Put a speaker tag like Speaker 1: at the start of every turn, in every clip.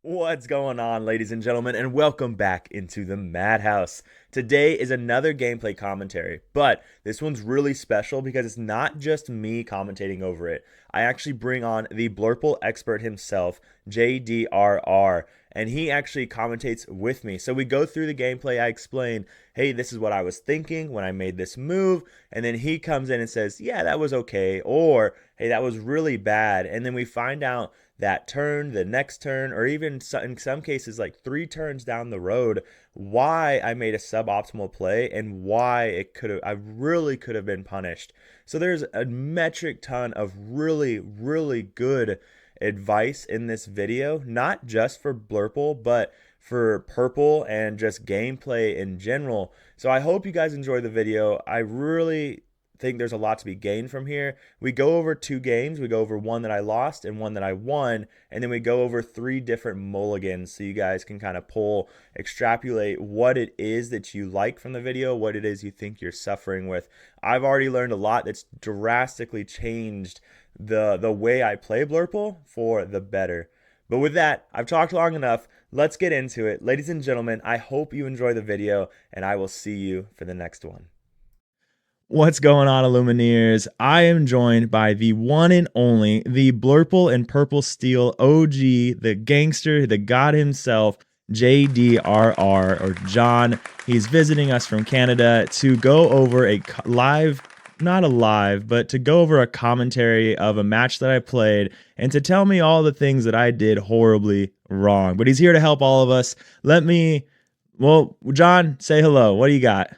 Speaker 1: What's going on, ladies and gentlemen, and welcome back into the Madhouse. Today is another gameplay commentary, but this one's really special because it's not just me commentating over it. I actually bring on the Blurple expert himself, JDRR, and he actually commentates with me. So we go through the gameplay, I explain, hey, this is what I was thinking when I made this move, and then he comes in and says, yeah, that was okay, or hey, that was really bad, and then we find out that turn, the next turn, or even in some cases, like 3 turns down the road, why I made a suboptimal play and why I really could have been punished. So there's a metric ton of really, really good advice in this video, not just for Blurple, but for Purple and just gameplay in general. So I hope you guys enjoy the video. I really think there's a lot to be gained from here. We go over 2 games. We go over one that I lost and one that I won, and then we go over 3 different mulligans so you guys can kind of extrapolate what it is that you like from the video, what it is you think you're suffering with. I've already learned a lot that's drastically changed the way I play Blurple for the better. But with that, I've talked long enough. Let's get into it. Ladies and gentlemen, I hope you enjoy the video, and I will see you for the next one. What's going on, Illumineers? I am joined by the one and only, the Blurple and Purple Steel OG, the gangster, the god himself, JDRR, or John. He's visiting us from Canada to go over a live, not a live, but to go over a commentary of a match that I played and to tell me all the things that I did horribly wrong. But he's here to help all of us. Well, John, say hello. What do you got?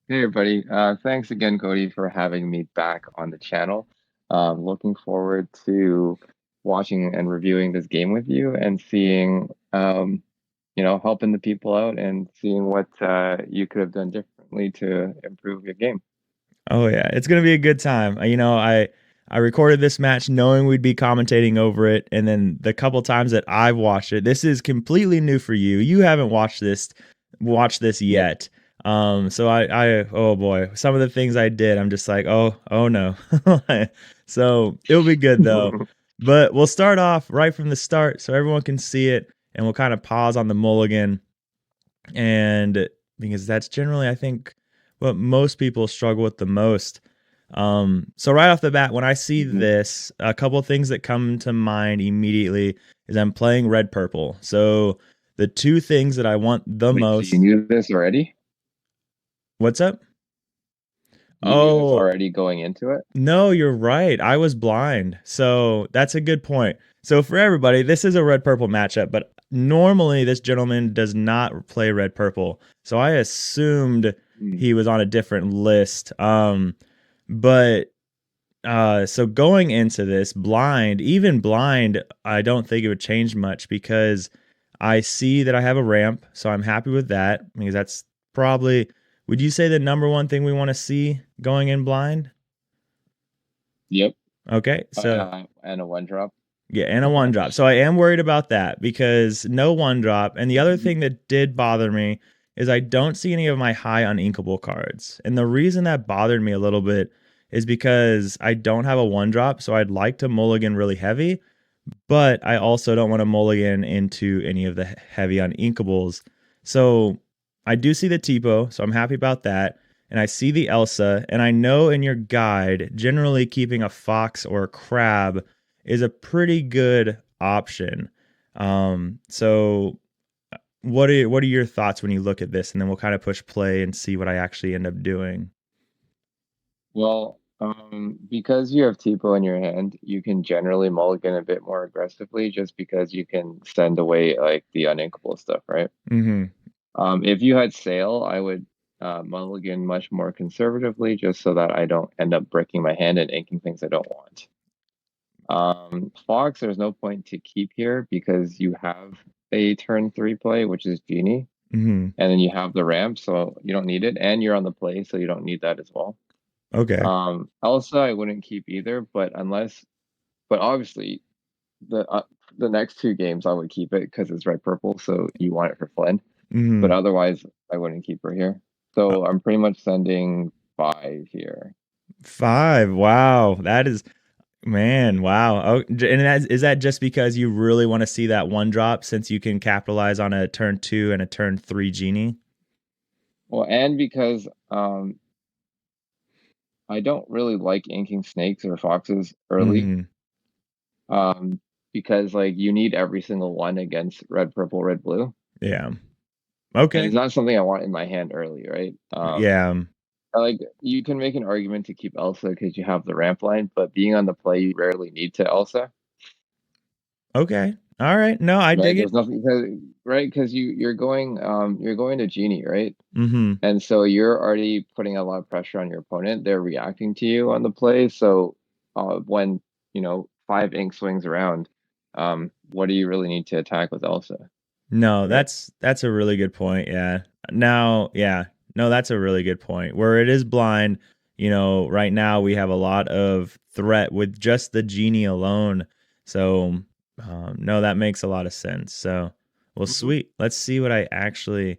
Speaker 2: Hey everybody, thanks again, Cody, for having me back on the channel. Looking forward to watching and reviewing this game with you and seeing, helping the people out and seeing what you could have done differently to improve your game.
Speaker 1: Oh yeah, it's gonna be a good time. I recorded this match knowing we'd be commentating over it, and then the couple times that I've watched it, this is completely new for you. You haven't watched this
Speaker 2: Yep.
Speaker 1: yet. So oh boy, some of the things I did, I'm just like, oh no. So it'll be good though. But we'll start off right from the start so everyone can see it, and we'll kind of pause on the mulligan, and because that's generally, I think, what most people struggle with the most. So right off the bat, when I see
Speaker 2: Mhm.
Speaker 1: this, a couple things that come to mind immediately is I'm playing red purple. So the 2 things that I want the
Speaker 2: Wait, so you
Speaker 1: most.
Speaker 2: knew this already?
Speaker 1: What's up?
Speaker 2: You knew this
Speaker 1: Oh,
Speaker 2: already going into it?
Speaker 1: no, you're right. I was blind. So that's a good point. So for everybody, this is a red purple matchup, but normally this gentleman does not play red purple. So I assumed
Speaker 2: Mm.
Speaker 1: he was on a different list. But so going into this blind, even blind, I don't think it would change much because I see that I have a ramp, so I'm happy with that because that's probably, would you say, the number one thing we want to see going in blind?
Speaker 2: Yep.
Speaker 1: Okay, so
Speaker 2: And a one drop.
Speaker 1: yeah, and a 1 drop. So I am worried about that because no 1 drop. And the other
Speaker 2: Mhm.
Speaker 1: thing that did bother me is I don't see any of my high uninkable cards. And the reason that bothered me a little bit is because I don't have a 1 drop. So I'd like to mulligan really heavy, but I also don't want to mulligan into any of the heavy uninkables. So I do see the Tipo, so I'm happy about that. And I see the Elsa, and I know in your guide, generally keeping a fox or a crab is a pretty good option. So what are your thoughts when you look at this? And then we'll kind of push play and see what I actually end up doing.
Speaker 2: Well, because you have Tipo in your hand, you can generally mulligan a bit more aggressively just because you can send away like the uninkable stuff, right?
Speaker 1: Mm-hmm.
Speaker 2: If you had Sail, I would mulligan much more conservatively just so that I don't end up breaking my hand and inking things I don't want. Fox, there's no point to keep here because you have a turn 3 play, which is Genie,
Speaker 1: Mm-hmm.
Speaker 2: and then you have the ramp, so you don't need it, and you're on the play, so you don't need that as well.
Speaker 1: Okay.
Speaker 2: Elsa, I wouldn't keep either, but obviously the next 2 games I would keep it because it's red purple, so you want it for Flynn. But
Speaker 1: Mm-hmm.
Speaker 2: otherwise, I wouldn't keep her here. So I'm pretty much sending 5 here.
Speaker 1: 5. Wow. That is, Man, wow. Oh, and is that just because you really want to see that one drop since you can capitalize on a turn 2 and a turn 3 genie?
Speaker 2: Well, and because I don't really like inking snakes or foxes early.
Speaker 1: Mm,
Speaker 2: Because like you need every single one against red, purple, red, blue.
Speaker 1: yeah.
Speaker 2: And
Speaker 1: Okay.
Speaker 2: it's not something I want in my hand early, right?
Speaker 1: Yeah.
Speaker 2: Like you can make an argument to keep Elsa because you have the ramp line, but being on the play, you rarely need to Elsa,
Speaker 1: Okay. All right. No, I
Speaker 2: right?
Speaker 1: dig it.
Speaker 2: There's nothing, right? Because you're going to Genie, right?
Speaker 1: Mm-hmm.
Speaker 2: And so you're already putting a lot of pressure on your opponent. They're reacting to you on the play. So when five ink swings around, what do you really need to attack with Elsa,
Speaker 1: No,
Speaker 2: right?
Speaker 1: that's a really good point. Yeah. Now, yeah. No, that's a really good point. Where it is blind, right now we have a lot of threat with just the genie alone. So, no, that makes a lot of sense. So, well,
Speaker 2: Mhm.
Speaker 1: sweet. Let's see what I actually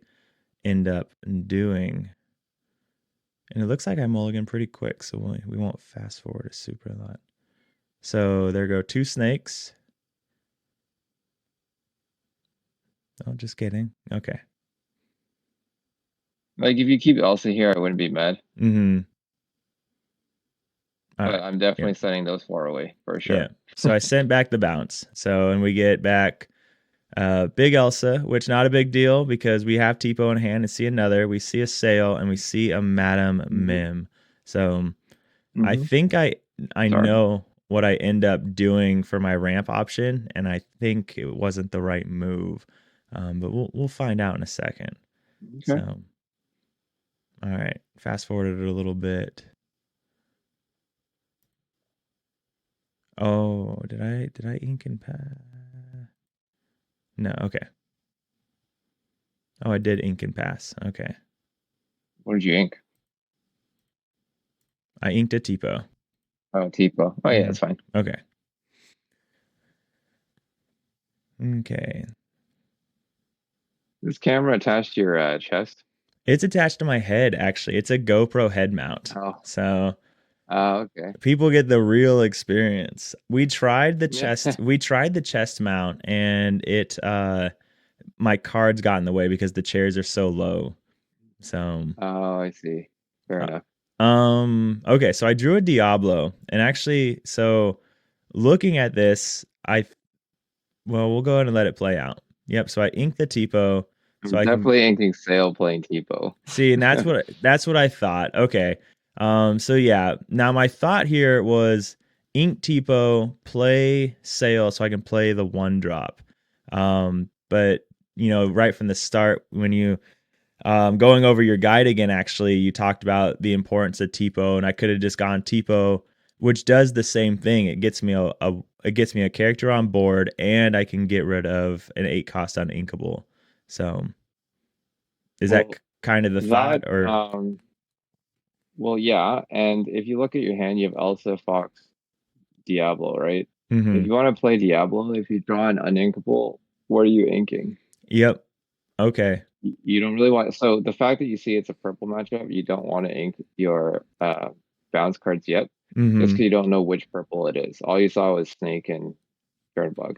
Speaker 1: end up doing. And it looks like I mulligan pretty quick, so we won't fast forward a super lot. So there go 2 snakes. Oh, just kidding. Okay.
Speaker 2: Like if you keep Elsa here, I wouldn't be mad.
Speaker 1: Mm-hmm. All
Speaker 2: But
Speaker 1: right.
Speaker 2: I'm
Speaker 1: Yeah.
Speaker 2: definitely sending those far away for
Speaker 1: Yeah.
Speaker 2: sure.
Speaker 1: So I sent back the bounce. So and we get back Big Elsa, which not a big deal because we have Tipo in hand and see another. We see a sail and we see a Madam
Speaker 2: Hmm.
Speaker 1: Mim. So I
Speaker 2: Hmm.
Speaker 1: think I
Speaker 2: Sorry.
Speaker 1: know what I end up doing for my ramp option, and I think it wasn't the right move. But we'll find out in a second.
Speaker 2: Okay.
Speaker 1: So all right, fast forwarded it a little bit. Oh, did I ink and pass? No, okay. Oh, I did ink and pass. Okay.
Speaker 2: What did you ink?
Speaker 1: I inked a Tipo.
Speaker 2: Oh, Tipo. Oh yeah,
Speaker 1: Hmm.
Speaker 2: that's fine.
Speaker 1: Okay. Okay.
Speaker 2: This camera attached to your chest.
Speaker 1: It's attached to my head, actually. It's a GoPro head mount.
Speaker 2: Oh.
Speaker 1: So
Speaker 2: Okay.
Speaker 1: people get the real experience.
Speaker 2: Yeah.
Speaker 1: We tried the chest mount and it my cards got in the way because the chairs are so low. So
Speaker 2: Oh, I see. Fair enough.
Speaker 1: okay, so I drew a Diablo and actually so looking at this, we'll go ahead and let it play out. Yep, so I inked the Tipo so
Speaker 2: I'm
Speaker 1: I can
Speaker 2: definitely inking Sail playing Tipo.
Speaker 1: see, and that's what I thought. Okay. So yeah, now my thought here was ink Tipo, play sail so I can play the one drop. But right from the start when you going over your guide again, actually, you talked about the importance of Tipo, and I could have just gone Tipo, which does the same thing. It gets me it gets me a character on board, and I can get rid of an 8 cost uninkable. So is that
Speaker 2: Well,
Speaker 1: kind of the
Speaker 2: that
Speaker 1: thought, or?
Speaker 2: well, yeah. And if you look at your hand, you have Elsa, Fox, Diablo, right? If
Speaker 1: Mm-hmm.
Speaker 2: you want to play Diablo, if you draw an uninkable, what are you inking?
Speaker 1: Yep. Okay.
Speaker 2: You don't really want. So the fact that you see it's a purple matchup, you don't want to ink your bounce cards yet, just
Speaker 1: Mm-hmm.
Speaker 2: because you don't know which purple it is. All you saw was Snake and Turnbug,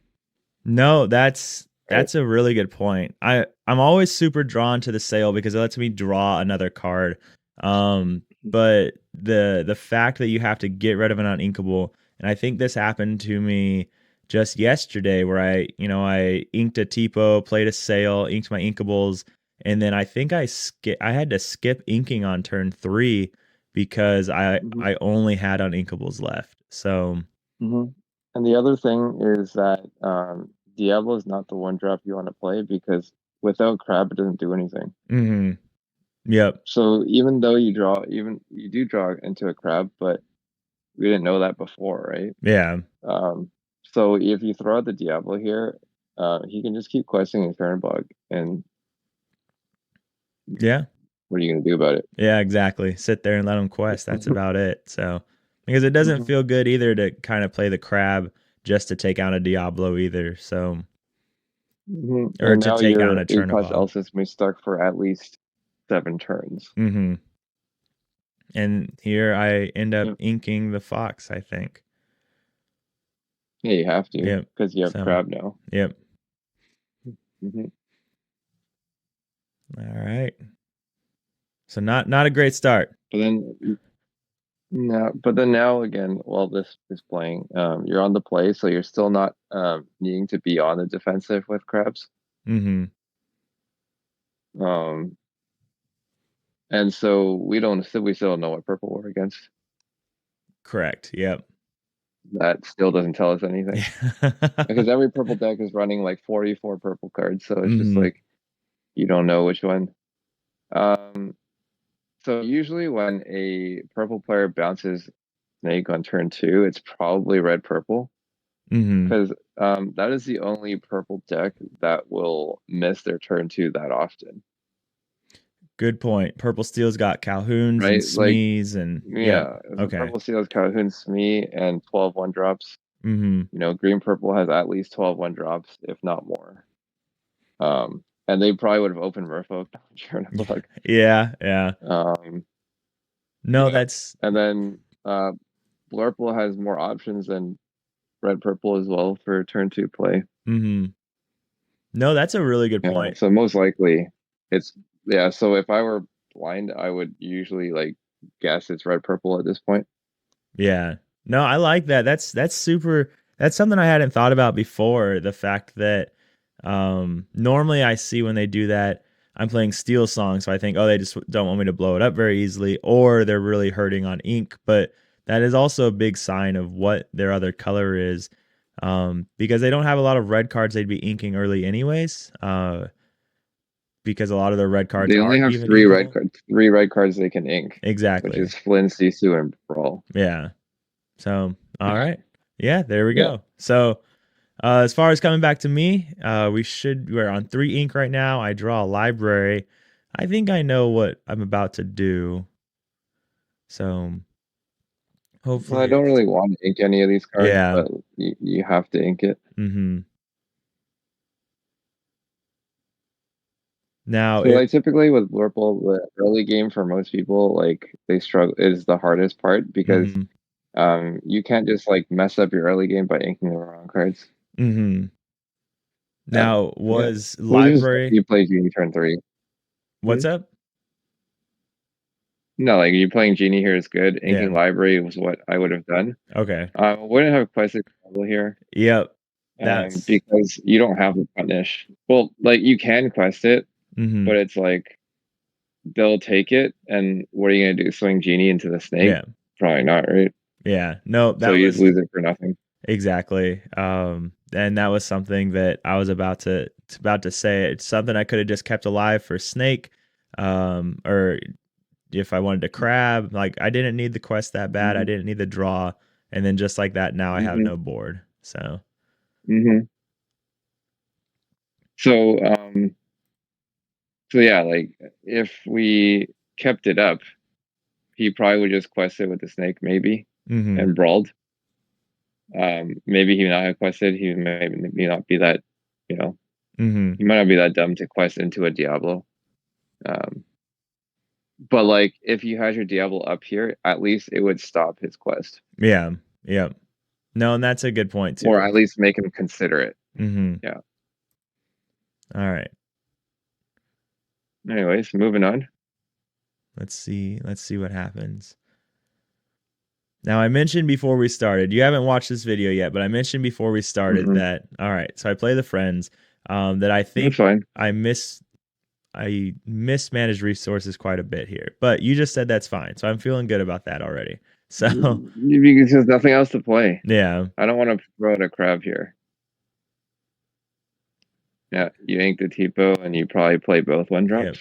Speaker 1: No, that's
Speaker 2: right?
Speaker 1: a really good point. I'm always super drawn to the sale because it lets me draw another card. But the fact that you have to get rid of an uninkable, and I think this happened to me just yesterday where I inked a Tipo, played a sale, inked my inkables, and then I think I had to skip inking on turn 3 because I
Speaker 2: Hmm.
Speaker 1: I only had uninkables left. So,
Speaker 2: Hmm. And the other thing is that Diablo is not the one drop you want to play because without Crab, it doesn't do anything.
Speaker 1: mhm. Yep.
Speaker 2: So even though you do draw into a Crab, but we didn't know that before, right?
Speaker 1: Yeah.
Speaker 2: Um, so if you throw out the Diablo here, he can just keep questing his turn bug, and
Speaker 1: Yeah.
Speaker 2: what are you gonna do about it?
Speaker 1: Yeah, exactly. Sit there and let them quest. That's about it. So, because it doesn't
Speaker 2: Hmm.
Speaker 1: feel good either to kind of play the crab just to take out a Diablo either. So,
Speaker 2: Hmm.
Speaker 1: or
Speaker 2: And
Speaker 1: to
Speaker 2: now
Speaker 1: take out
Speaker 2: your
Speaker 1: a
Speaker 2: 8 cost
Speaker 1: Chernobyl.
Speaker 2: Elsis may stuck for at least 7 turns.
Speaker 1: Mm-hmm. And here I end up
Speaker 2: Yep.
Speaker 1: inking the fox, I think.
Speaker 2: Yeah, you have to
Speaker 1: Yep.
Speaker 2: because you have
Speaker 1: So,
Speaker 2: crab now.
Speaker 1: yep.
Speaker 2: Hmm.
Speaker 1: All right. So not a great start.
Speaker 2: But then no, but then now again, while this is playing, you're on the play, so you're still not needing to be on the defensive with crabs.
Speaker 1: Mm-hmm.
Speaker 2: Um, and so we still don't know what purple we're against.
Speaker 1: Correct. Yep.
Speaker 2: That still doesn't tell us anything
Speaker 1: Yeah.
Speaker 2: because every purple deck is running like 44 purple cards, so it's just
Speaker 1: Mm-hmm.
Speaker 2: like you don't know which one. Um, so usually when a purple player bounces snake on turn two, it's probably red purple
Speaker 1: Mm-hmm.
Speaker 2: because that is the only purple deck that will miss their turn two that often,
Speaker 1: Good point. Purple Steel's got Calhouns and
Speaker 2: right? Like,
Speaker 1: Smees and yep.
Speaker 2: yeah, the
Speaker 1: Okay.
Speaker 2: purple seals Calhoun Smee and 12 one drops.
Speaker 1: Mm-hmm.
Speaker 2: Green purple has at least 12 one drops, if not more. And they probably would have opened Merfolk, sure enough luck.
Speaker 1: Yeah, yeah.
Speaker 2: Um,
Speaker 1: No,
Speaker 2: yeah,
Speaker 1: that's
Speaker 2: and then Blurple has more options than red purple as well for turn two play.
Speaker 1: mm-hmm. No, that's a really good
Speaker 2: Yeah,
Speaker 1: point.
Speaker 2: so most likely it's yeah. So if I were blind, I would usually like guess it's red purple at this point.
Speaker 1: Yeah. No, I like that. That's super that's something I hadn't thought about before. The fact that normally I see when they do that, I'm playing Steel Song, so I think, oh, they just don't want me to blow it up very easily, or they're really hurting on ink. But that is also a big sign of what their other color is. Because they don't have a lot of red cards they'd be inking early anyways. Because a lot of their red cards
Speaker 2: They only
Speaker 1: aren't
Speaker 2: have
Speaker 1: even inkable.
Speaker 2: three red cards they can ink, which
Speaker 1: Exactly.
Speaker 2: is Flynn, Sisu, and Brawl.
Speaker 1: Yeah. So, all right. Yeah, there we
Speaker 2: Yeah.
Speaker 1: go. So, as far as coming back to me, we're on 3 ink right now. I draw a library. I think I know what I'm about to do. So,
Speaker 2: Well, I
Speaker 1: hopefully
Speaker 2: don't
Speaker 1: it's
Speaker 2: really want to ink any of these cards,
Speaker 1: yeah.
Speaker 2: but you have to ink it.
Speaker 1: Mhm. Now
Speaker 2: So
Speaker 1: it
Speaker 2: like typically with Blurple, the early game for most people, like they struggle is the hardest part because
Speaker 1: mhm.
Speaker 2: you can't just like mess up your early game by inking the wrong cards.
Speaker 1: Mhm.
Speaker 2: Uh,
Speaker 1: Now
Speaker 2: yeah.
Speaker 1: was
Speaker 2: Which is
Speaker 1: library
Speaker 2: you play Genie turn three. Hmm?
Speaker 1: what's up?
Speaker 2: No, like you playing Genie here is good.
Speaker 1: Yeah.
Speaker 2: Inking Library was what I would have done.
Speaker 1: Okay.
Speaker 2: Wouldn't have quested Trouble here,
Speaker 1: Yep. That's
Speaker 2: because you don't have the punish. Well, like you can quest it,
Speaker 1: mhm.
Speaker 2: but it's like they'll take it, and what are you gonna do? Swing Genie into the snake?
Speaker 1: Yeah.
Speaker 2: Probably not, right?
Speaker 1: Yeah. No,
Speaker 2: So
Speaker 1: that
Speaker 2: you just
Speaker 1: was
Speaker 2: lose it for nothing.
Speaker 1: exactly. And that was something that I was about to say. It's something I could have just kept alive for snake, or if I wanted to crab. Like I didn't need the quest that bad. I
Speaker 2: Hmm.
Speaker 1: didn't need the draw, and then just like that, now I have
Speaker 2: Hmm.
Speaker 1: no board. So
Speaker 2: Hmm. So so yeah, like if we kept it up, he probably would just quest it with the snake, maybe,
Speaker 1: mm-hmm.
Speaker 2: and brawled. Maybe he not have quested. He may not be that, you know,
Speaker 1: Mm-hmm.
Speaker 2: he might not be that dumb to quest into a Diablo. Um, but like if you had your Diablo up here, at least it would stop his quest,
Speaker 1: Yeah. Yep. No, and that's a good point too.
Speaker 2: or at
Speaker 1: Like,
Speaker 2: least make him consider it.
Speaker 1: mm-hmm.
Speaker 2: Yeah.
Speaker 1: All right.
Speaker 2: Anyways, moving on.
Speaker 1: Let's see. Let's see what happens. Now, I mentioned before we started, you haven't watched this video yet, but I mentioned before we started
Speaker 2: Mm-mm.
Speaker 1: that, all right, so I play the friends, that I
Speaker 2: That's
Speaker 1: think
Speaker 2: fine.
Speaker 1: I mismanaged resources quite a bit here, but you just said that's fine. So I'm feeling good about that already. So
Speaker 2: Because there's nothing else to play.
Speaker 1: yeah,
Speaker 2: I don't want to throw out a crab here. Yeah, you ink the Tipo and you probably play both one
Speaker 1: yeah.
Speaker 2: drops.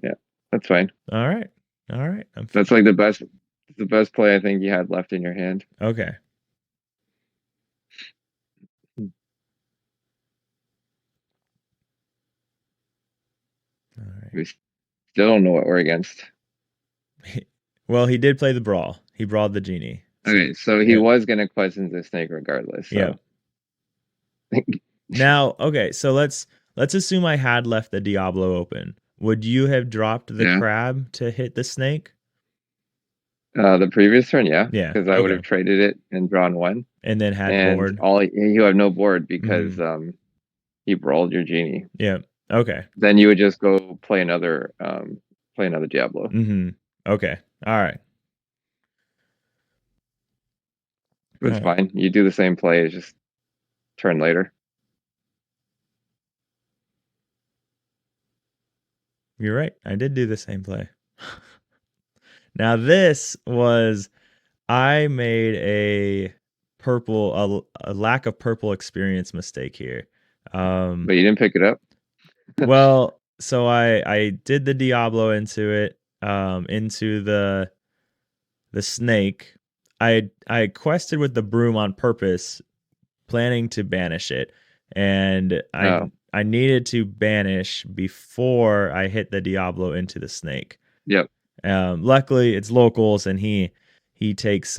Speaker 2: Yeah, that's fine.
Speaker 1: All right. All right.
Speaker 2: That's like the best play I think you had left in your hand.
Speaker 1: Okay. All
Speaker 2: We still don't know what we're against.
Speaker 1: right. Well, he did play the brawl. He brawled the genie. So
Speaker 2: Okay, so he
Speaker 1: yeah.
Speaker 2: was gonna question the snake regardless.
Speaker 1: Yeah.
Speaker 2: So
Speaker 1: Now, okay, so let's assume I had left the Diablo open. Would you have dropped the
Speaker 2: yeah,
Speaker 1: crab to hit the snake?
Speaker 2: The previous turn, yeah,
Speaker 1: Yeah.
Speaker 2: because I would
Speaker 1: Okay.
Speaker 2: have traded it and drawn one,
Speaker 1: And then had
Speaker 2: and
Speaker 1: board.
Speaker 2: you have no board because
Speaker 1: Mm-hmm.
Speaker 2: he brawled your genie.
Speaker 1: Yeah. Okay.
Speaker 2: Then you would just go play another Diablo.
Speaker 1: Mm-hmm. Okay. All right. All
Speaker 2: It's
Speaker 1: right.
Speaker 2: fine. You do the same play, it's just turn later.
Speaker 1: You're right. I did do the same play. Now this was I made a lack of purple experience mistake here.
Speaker 2: But you didn't pick it up.
Speaker 1: Well, so I did the Diablo into it, into the snake. I quested with the broom on purpose, planning to banish it, and
Speaker 2: Oh,
Speaker 1: I needed to banish before I hit the Diablo into the snake.
Speaker 2: yep.
Speaker 1: Luckily, it's locals, and he takes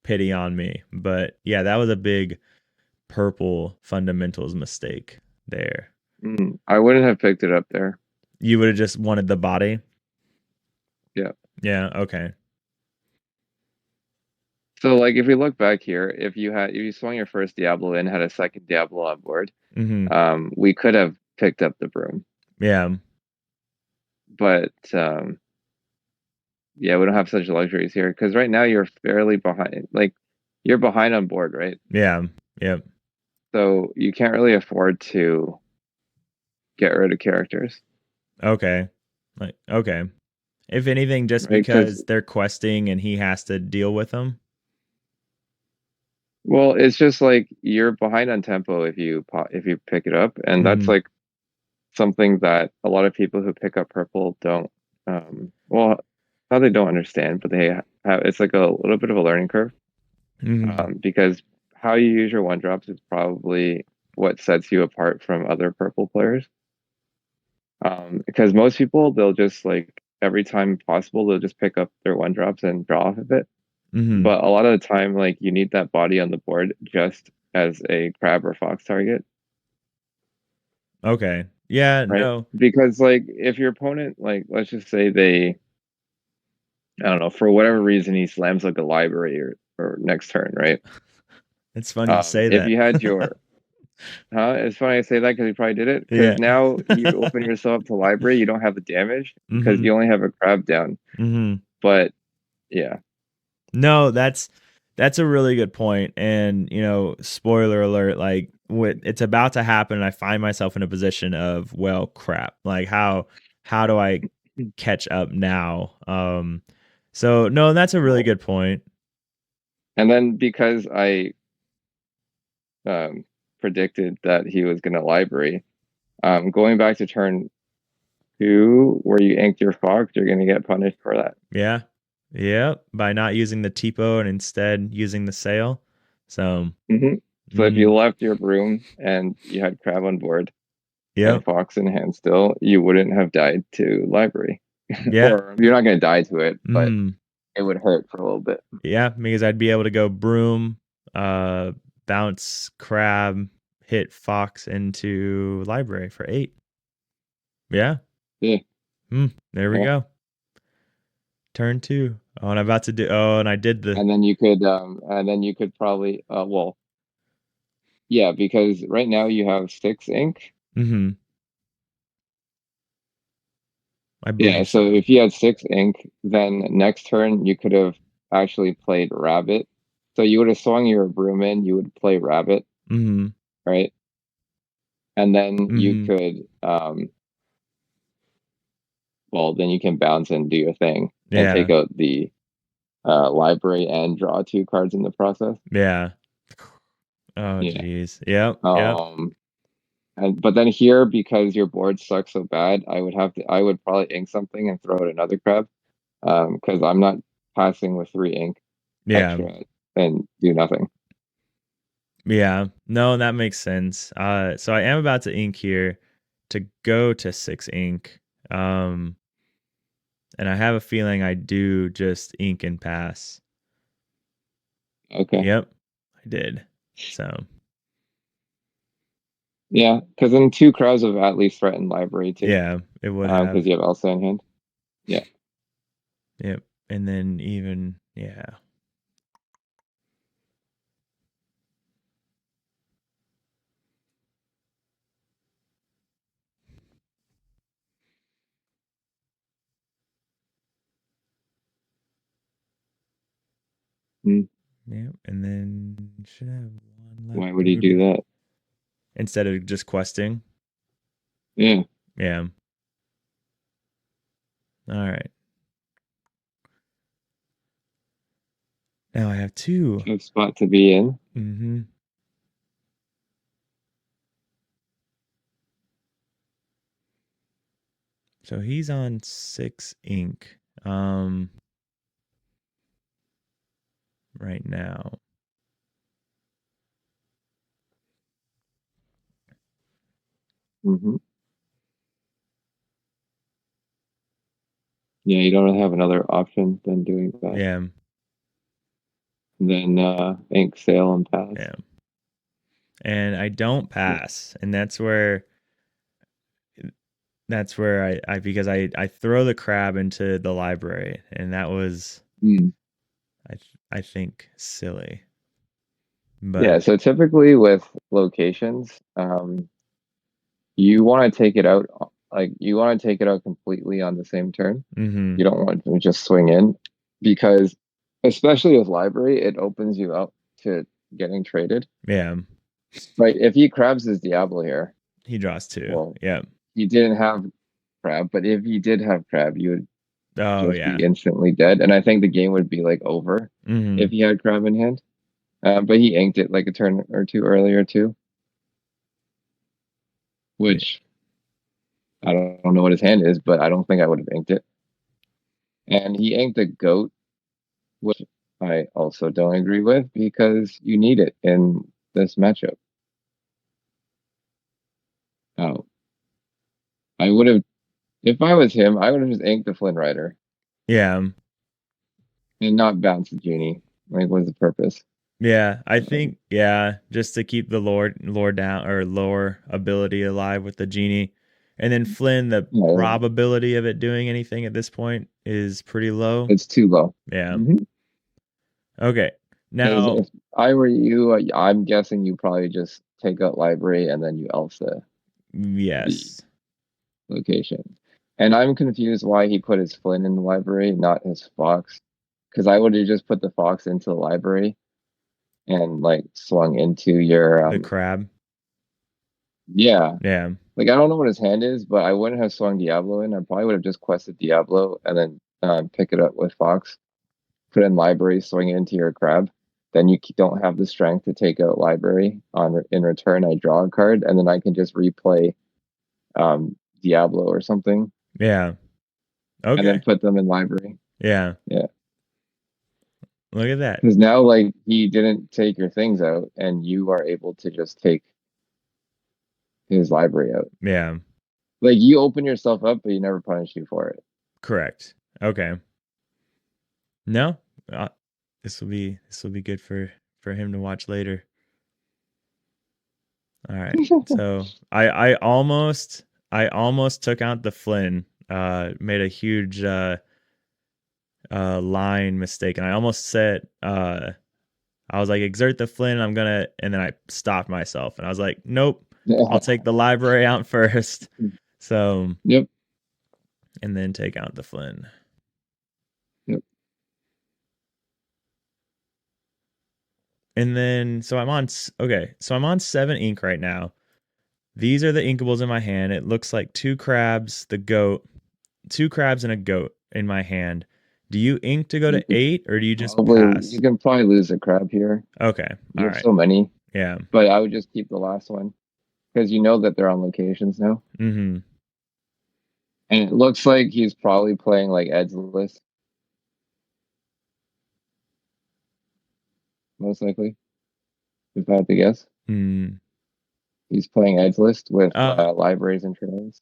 Speaker 1: pity on me. But yeah, that was a big purple fundamentals mistake there.
Speaker 2: I wouldn't have picked it up there.
Speaker 1: You would have just wanted the body.
Speaker 2: Yeah.
Speaker 1: Yeah. Okay.
Speaker 2: So like if we look back here, if you swung your first Diablo in, had a second Diablo on board,
Speaker 1: Mm-hmm.
Speaker 2: we could have picked up the broom.
Speaker 1: Yeah.
Speaker 2: But yeah, we don't have such luxuries here because right now you're fairly behind. Like you're behind on board, right?
Speaker 1: Yeah. Yep.
Speaker 2: So you can't really afford to get rid of characters,
Speaker 1: Okay. Like okay. If anything, just
Speaker 2: right? Because
Speaker 1: because they're questing and he has to deal with them.
Speaker 2: well, it's just like you're behind on tempo if you pick it up, and that's
Speaker 1: Mm-hmm.
Speaker 2: like something that a lot of people who pick up purple don't. Well, not they don't understand, but they have. It's like a little bit of a learning curve,
Speaker 1: Mm-hmm.
Speaker 2: because how you use your one drops is probably what sets you apart from other purple players. Because most people they'll just like every time possible they'll just pick up their one drops and draw off of it.
Speaker 1: Mm-hmm.
Speaker 2: But a lot of the time, like you need that body on the board just as a crab or fox target,
Speaker 1: Okay. Yeah.
Speaker 2: right?
Speaker 1: No.
Speaker 2: Because like if your opponent, like let's just say they, I don't know, for whatever reason he slams like a library or next turn, right?
Speaker 1: It's funny you say
Speaker 2: If
Speaker 1: that.
Speaker 2: you had your, it's funny I say that because you probably did it. Because
Speaker 1: Yeah.
Speaker 2: now you open yourself up to library, you don't have the damage because
Speaker 1: Mm-hmm.
Speaker 2: you only have a crab down.
Speaker 1: Mm-hmm.
Speaker 2: But yeah,
Speaker 1: No, that's a really good point. And spoiler alert, like it's about to happen, and I find myself in a position of, well, crap. Like how do I catch up now? So no, that's a really
Speaker 2: well,
Speaker 1: good point.
Speaker 2: and then because I predicted that he was going to library, going back to turn two where you inked your fox, you're going to get punished for that.
Speaker 1: Yeah. Yeah. By not using the Tipo and instead using the sail. So
Speaker 2: hmm So if you
Speaker 1: mm,
Speaker 2: left your broom and you had crab on board and
Speaker 1: yep.
Speaker 2: fox in hand still, you wouldn't have died to library.
Speaker 1: Yeah.
Speaker 2: Or you're not going to die to it, but
Speaker 1: Mm,
Speaker 2: it would hurt for a little bit.
Speaker 1: yeah, because I'd be able to go broom, uh, bounce crab, hit fox into library for 8. Yeah.
Speaker 2: Yeah.
Speaker 1: There we
Speaker 2: Yeah.
Speaker 1: go. Turn 2. Oh, and I'm about to do. Oh, and I did the.
Speaker 2: And then you could probably, well, yeah, because right now you have 6 ink.
Speaker 1: Mm-hmm. I
Speaker 2: Yeah,
Speaker 1: believe
Speaker 2: so
Speaker 1: so.
Speaker 2: if you had 6 ink, then next turn you could have actually played rabbit. So you would have swung your broom in, you would play rabbit,
Speaker 1: Mm-hmm.
Speaker 2: right? And then you
Speaker 1: Mm-hmm.
Speaker 2: could, well, then you can bounce and do your thing and
Speaker 1: Yeah.
Speaker 2: take out the library and draw 2 cards in the process.
Speaker 1: Yeah. Oh,
Speaker 2: Yeah.
Speaker 1: geez. Yep. Yep.
Speaker 2: Um, and but then here because your board sucks so bad, I would probably ink something and throw out another crab, because I'm not passing with 3 ink
Speaker 1: Yeah.
Speaker 2: extra and do nothing.
Speaker 1: Yeah. No, that makes sense. So I am about to ink here to go to 6 ink. Um, and I have a feeling I do just ink and pass.
Speaker 2: Okay.
Speaker 1: Yep, I did. So
Speaker 2: Yeah, because then 2 crabs have at least threatened library too,
Speaker 1: yeah, it would have.
Speaker 2: because you have Elsa in hand. Yeah.
Speaker 1: Yep. And then even Yeah.
Speaker 2: Mm.
Speaker 1: Yep. And then should have one left.
Speaker 2: Why would he do that?
Speaker 1: Instead of just questing.
Speaker 2: Yeah.
Speaker 1: Yeah. All right. Now I have two.
Speaker 2: Good spot to be in.
Speaker 1: Mm-hmm. So he's on 6 ink. Right now.
Speaker 2: Mm-hmm. Yeah, you don't have another option than doing that.
Speaker 1: Yeah.
Speaker 2: And then ink, sail, and pass.
Speaker 1: Yeah. And I don't pass. And that's where I because I throw the crab into the library, and that was
Speaker 2: Mm.
Speaker 1: I think silly.
Speaker 2: Yeah,
Speaker 1: But
Speaker 2: so typically with locations, you want to take it out, like you want to take it out completely on the same turn.
Speaker 1: mm-hmm.
Speaker 2: You don't want to just swing in because, especially with library, it opens you up to getting traded.
Speaker 1: Yeah.
Speaker 2: Right? If he crabs his Diablo here,
Speaker 1: He draws 2.
Speaker 2: well,
Speaker 1: Yeah.
Speaker 2: he didn't have crab, but if he did have crab, you would
Speaker 1: Oh
Speaker 2: just
Speaker 1: yeah.
Speaker 2: be instantly dead, and I think the game would be like over
Speaker 1: Mm-hmm.
Speaker 2: if he had crab in hand. But he inked it like a turn or two earlier too, which I don't know what his hand is, but I don't think I would have inked it. And he inked a goat, which I also don't agree with because you need it in this matchup. Oh, I would have, if I was him, I would have just inked the Flynn Rider
Speaker 1: Yeah.
Speaker 2: and not bounce the Genie. Like, what's the purpose?
Speaker 1: Yeah. I think just to keep the lore down or lore ability alive with the Genie. And then Flynn, the
Speaker 2: Yeah,
Speaker 1: probability of it doing anything at this point is pretty low.
Speaker 2: it's too low.
Speaker 1: Yeah.
Speaker 2: Because
Speaker 1: Okay. Now,
Speaker 2: if I were you, I'm guessing you probably just take out library and then you Elsa the
Speaker 1: yes.
Speaker 2: location. And I'm confused why he put his Flynn in the library, not his Fox. Because I would have just put the Fox into the library and like swung into your
Speaker 1: The crab.
Speaker 2: yeah.
Speaker 1: Yeah.
Speaker 2: Like I don't know what his hand is, but I wouldn't have swung Diablo in. I probably would have just quested Diablo and then pick it up with Fox, put it in library, swing it into your crab. Then you don't have the strength to take out library. On in return, I draw a card, and then I can just replay Diablo or something,
Speaker 1: Yeah.
Speaker 2: and then
Speaker 1: Okay.
Speaker 2: put them in library.
Speaker 1: Yeah.
Speaker 2: Yeah,
Speaker 1: Look at that.
Speaker 2: because now like he didn't take your things out, and you are able to just take his library out.
Speaker 1: Yeah.
Speaker 2: Like you open yourself up, but you never punish you for it.
Speaker 1: Correct. Okay. No. This will be good for him to watch later. All right. So I almost took out the Flynn. Made a huge line mistake, and I almost said I was like exert the Flynn. I'm gonna, and then I stopped myself, and I was like, nope. I'll take the library out first. So
Speaker 2: Yep.
Speaker 1: and then take out the Flynn.
Speaker 2: Yep.
Speaker 1: And then so I'm on so I'm on 7 ink right now. These are the inkables in my hand. It looks like 2 crabs, the goat, 2 crabs and a goat in my hand. Do you ink to go
Speaker 2: You
Speaker 1: to
Speaker 2: could
Speaker 1: 8 or do you just
Speaker 2: probably
Speaker 1: pass?
Speaker 2: you can probably lose a crab here.
Speaker 1: Okay.
Speaker 2: You
Speaker 1: All
Speaker 2: have
Speaker 1: right.
Speaker 2: so many,
Speaker 1: Yeah.
Speaker 2: but I would just keep the last one because you know that they're on locations now.
Speaker 1: Mhm.
Speaker 2: And it looks like he's probably playing like Ed's list, most likely, if I had to guess.
Speaker 1: Mm.
Speaker 2: He's playing Ed's list with
Speaker 1: Uh
Speaker 2: libraries and trails.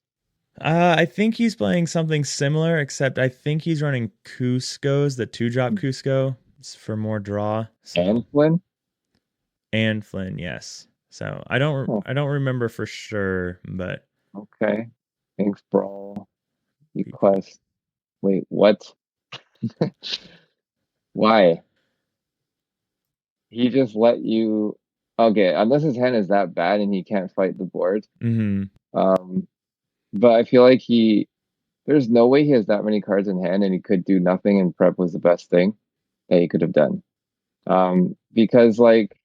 Speaker 1: I think he's playing something similar, except I think he's running Cusco's, the 2-drop Cusco for more draw. So
Speaker 2: And Flynn?
Speaker 1: and Flynn, yes. So I
Speaker 2: Oh,
Speaker 1: don't remember for sure, but
Speaker 2: okay. Thanks, Brawl. You quest. Wait, what? Why? He just let you. Okay, unless his hand is that bad and he can't fight the board.
Speaker 1: Mm-hmm.
Speaker 2: Um, but I feel like there's no way he has that many cards in hand and he could do nothing, and prep was the best thing that he could have done. Because like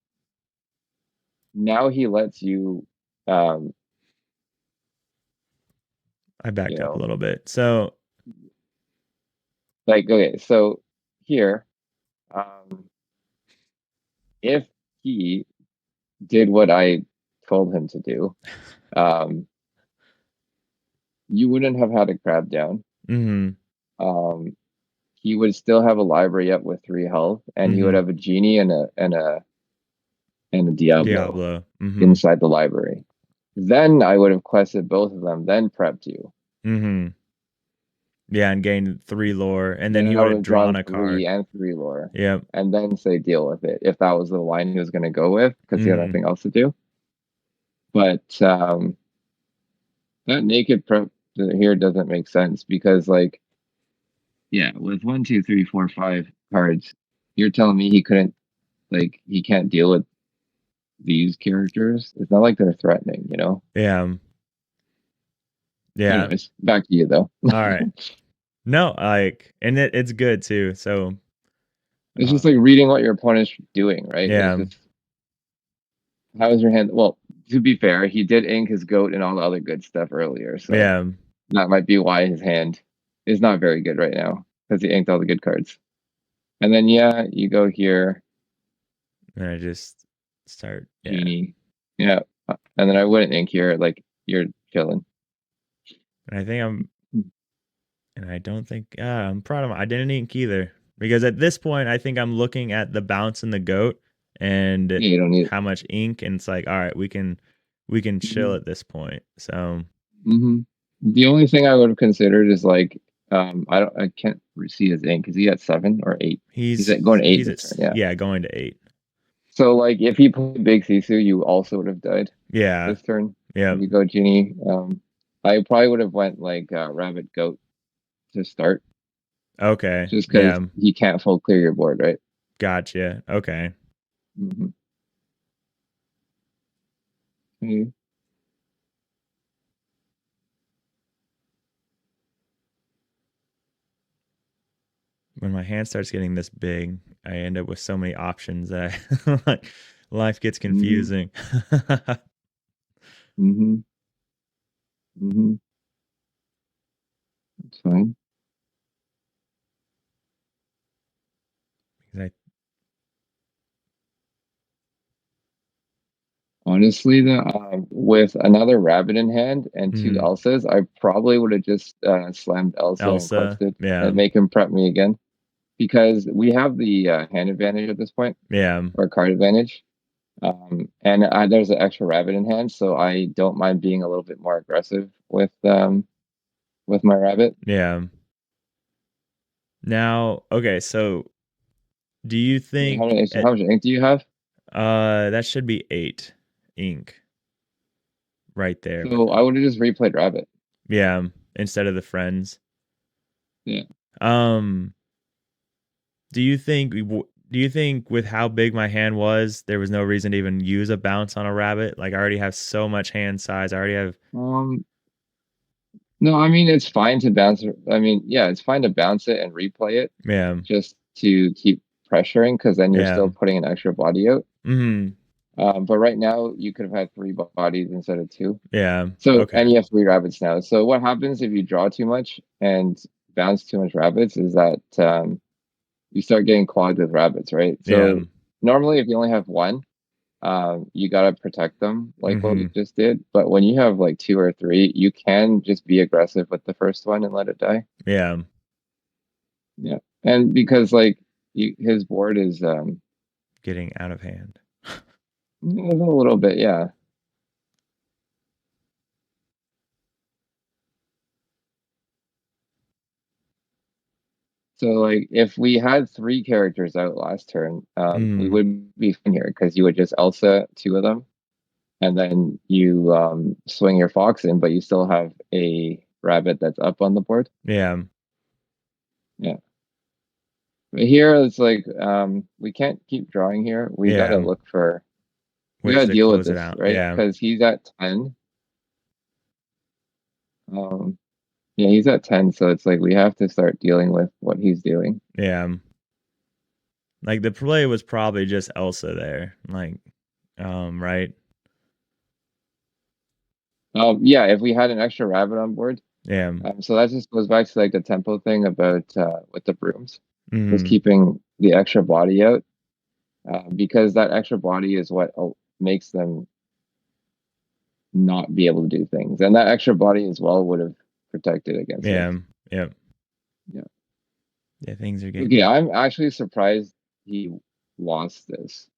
Speaker 2: now he lets you, um,
Speaker 1: I
Speaker 2: you
Speaker 1: backed up a
Speaker 2: know,
Speaker 1: little bit. So,
Speaker 2: like okay, so here, um, if he did what I told him to do, um, you wouldn't have had a crab down.
Speaker 1: mm-hmm.
Speaker 2: Um, he would still have a library up with 3 health, and he would
Speaker 1: Mm-hmm.
Speaker 2: have a genie and a Diablo
Speaker 1: Diablo. Mm-hmm.
Speaker 2: inside the library. Then I would have quested both of them, then prepped you.
Speaker 1: Mm-hmm. Yeah, and gained 3 lore, and then
Speaker 2: Then
Speaker 1: he
Speaker 2: I
Speaker 1: would
Speaker 2: would
Speaker 1: have
Speaker 2: have drawn
Speaker 1: drawn a
Speaker 2: 3
Speaker 1: card.
Speaker 2: and 3 lore,
Speaker 1: Yep.
Speaker 2: and then say deal with it if that was the line he was going to go with, because he had
Speaker 1: Mm-hmm.
Speaker 2: nothing else to do. But that naked prep here doesn't make sense because, like, yeah, with 1, 2, 3, 4, 5 cards, you're telling me he couldn't, like, he can't deal with these characters? It's not like they're threatening, you know?
Speaker 1: Yeah. Yeah.
Speaker 2: Anyways, back to you though.
Speaker 1: All right. No, like, and it's good too. So,
Speaker 2: It's just like reading what your opponent's doing, right? It's
Speaker 1: yeah.
Speaker 2: just how is your hand? Well, to be fair, he did ink his goat and all the other good stuff earlier, so
Speaker 1: Yeah.
Speaker 2: that might be why his hand is not very good right now because he inked all the good cards. And then yeah, you go here,
Speaker 1: And I just start, yeah.
Speaker 2: Genie, yeah, and then I wouldn't ink here. Like you're chilling.
Speaker 1: And I think and I don't think, I'm proud of I didn't ink either. Because at this point, I think I'm looking at the bounce and the goat and
Speaker 2: Yeah, you don't need.
Speaker 1: how much ink. And it's like, all right, we can chill at this point. So,
Speaker 2: Mm-hmm. The only thing I would have considered is like, I can't see his ink. Is he at 7 or 8? He's at going to 8
Speaker 1: he's
Speaker 2: this
Speaker 1: at,
Speaker 2: turn. Yeah.
Speaker 1: yeah, going to 8.
Speaker 2: So like, if he played Big Sisu, you also would have died
Speaker 1: Yeah.
Speaker 2: this turn.
Speaker 1: Yeah.
Speaker 2: If you go Genie, I probably would have went like Rabbit Goat to start,
Speaker 1: Okay.
Speaker 2: just because
Speaker 1: Yeah.
Speaker 2: he can't full clear your board, right?
Speaker 1: Gotcha. Okay.
Speaker 2: Mm-hmm. Mm-hmm.
Speaker 1: When my hand starts getting this big, I end up with so many options that I, like, life gets
Speaker 2: Mm-hmm.
Speaker 1: confusing.
Speaker 2: Mm-hmm. Mm-hmm. It's fine.
Speaker 1: I,
Speaker 2: Honestly, with another rabbit in hand and 2 Elsas, I probably would have just slammed Elsa and
Speaker 1: Elsa.
Speaker 2: quested
Speaker 1: Yeah.
Speaker 2: and make him prep me again because we have the hand advantage at this point
Speaker 1: Yeah.
Speaker 2: or card advantage, and there's an extra rabbit in hand, so I don't mind being a little bit more aggressive with my rabbit.
Speaker 1: Yeah. Now, okay, so do you
Speaker 2: How
Speaker 1: think
Speaker 2: much, how much ink do you have?
Speaker 1: that should be 8 ink right there with
Speaker 2: So I would have just replayed rabbit.
Speaker 1: yeah, instead of the friends.
Speaker 2: Yeah.
Speaker 1: Um, do you think with how big my hand was, there was no reason to even use a bounce on a rabbit? Like I already have so much hand size. I already have
Speaker 2: No, I mean it's fine to bounce. I mean, yeah, it's fine to bounce it and replay it
Speaker 1: yeah.
Speaker 2: just to keep pressuring because then you're
Speaker 1: Yeah.
Speaker 2: still putting an extra body out.
Speaker 1: Mhm.
Speaker 2: But right now you could have had 3 bodies instead of 2.
Speaker 1: Yeah.
Speaker 2: So
Speaker 1: Okay.
Speaker 2: and you have 3 rabbits now. So what happens if you draw too much and bounce too much rabbits is that you start getting clogged with rabbits, right?
Speaker 1: Yeah.
Speaker 2: So normally if you only have one, you gotta protect them like what you
Speaker 1: Mhm.
Speaker 2: just did. But when you have like 2 or 3, you can just be aggressive with the first one and let it die.
Speaker 1: Yeah.
Speaker 2: Yeah, and because like his board is
Speaker 1: Getting out of hand.
Speaker 2: a little bit, yeah. So like if we had 3 characters out last turn, we
Speaker 1: Mhm.
Speaker 2: would be fine here because you would just Elsa 2 of them, and then you swing your fox in, but you still have a rabbit that's up on the board.
Speaker 1: Yeah.
Speaker 2: Yeah. But here it's like we can't keep drawing here. We
Speaker 1: Yeah,
Speaker 2: gotta look for we
Speaker 1: ways
Speaker 2: gotta
Speaker 1: to
Speaker 2: deal with
Speaker 1: close it
Speaker 2: this,
Speaker 1: out.
Speaker 2: right?
Speaker 1: Yeah,
Speaker 2: Because he's at 10. Um yeah, he's at 10, so it's like we have to start dealing with what he's doing.
Speaker 1: yeah. Like the play was probably just Elsa there. Like, right?
Speaker 2: Yeah, if we had an extra rabbit on board.
Speaker 1: Yeah.
Speaker 2: So that just goes back to like the tempo thing about with the brooms, just
Speaker 1: Mm,
Speaker 2: keeping the extra body out, because that extra body is what makes them not be able to do things, and that extra body as well would have protected against us.
Speaker 1: yeah. Yep.
Speaker 2: Yeah.
Speaker 1: Yeah. Things are getting
Speaker 2: Okay, I'm actually surprised he lost this.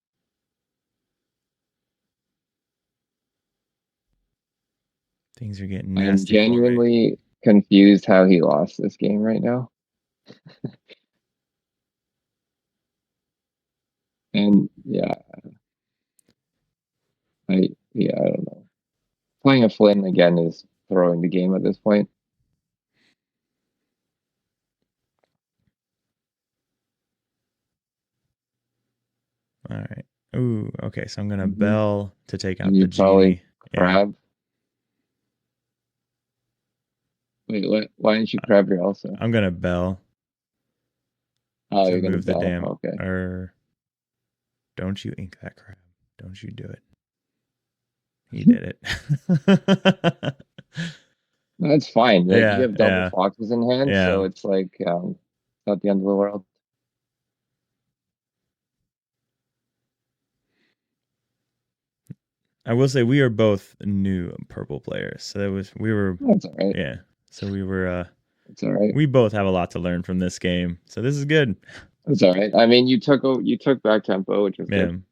Speaker 2: I'm
Speaker 1: nasty for me.
Speaker 2: genuinely confused how he lost this game right now. And yeah, I don't know. Playing a Flynn again is throwing the game at this point.
Speaker 1: All right. Ooh. Okay. So I'm gonna
Speaker 2: Hmm.
Speaker 1: bell to take
Speaker 2: And
Speaker 1: out the
Speaker 2: you probably
Speaker 1: genie. Yeah.
Speaker 2: crab. Wait, what? Why didn't you crab your Elsa?
Speaker 1: I'm gonna bell
Speaker 2: Oh,
Speaker 1: to
Speaker 2: you're gonna
Speaker 1: move the
Speaker 2: bell.
Speaker 1: damn.
Speaker 2: Okay.
Speaker 1: Don't you ink that crap? Don't you do it? He did it.
Speaker 2: That's fine. Like you
Speaker 1: Yeah.
Speaker 2: have double
Speaker 1: Yeah.
Speaker 2: foxes in hand,
Speaker 1: Yeah.
Speaker 2: so it's like not the end of the world.
Speaker 1: I will say we are both new purple players. So we were
Speaker 2: That's all right.
Speaker 1: yeah. So we were
Speaker 2: It's all right.
Speaker 1: we both have a lot to learn from this game. So this is good.
Speaker 2: It's all right. I mean, you took back tempo, which was
Speaker 1: Yeah.
Speaker 2: good.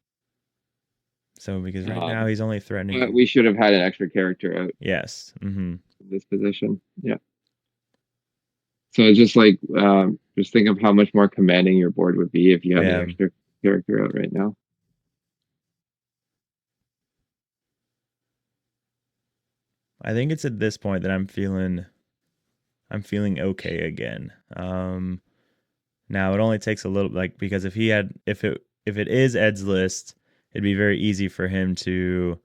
Speaker 1: So because right now
Speaker 2: Um,
Speaker 1: he's only
Speaker 2: but
Speaker 1: threatening.
Speaker 2: we should have had an extra character out
Speaker 1: Yes. Mm-hmm.
Speaker 2: in this position. Yeah. So it's just like just think of how much more commanding your board would be if you had an
Speaker 1: Yeah.
Speaker 2: extra character out right now.
Speaker 1: I think it's at this point that I'm feeling okay again. Now it only takes a little like because if it is Ed's list, it'd be very easy for him to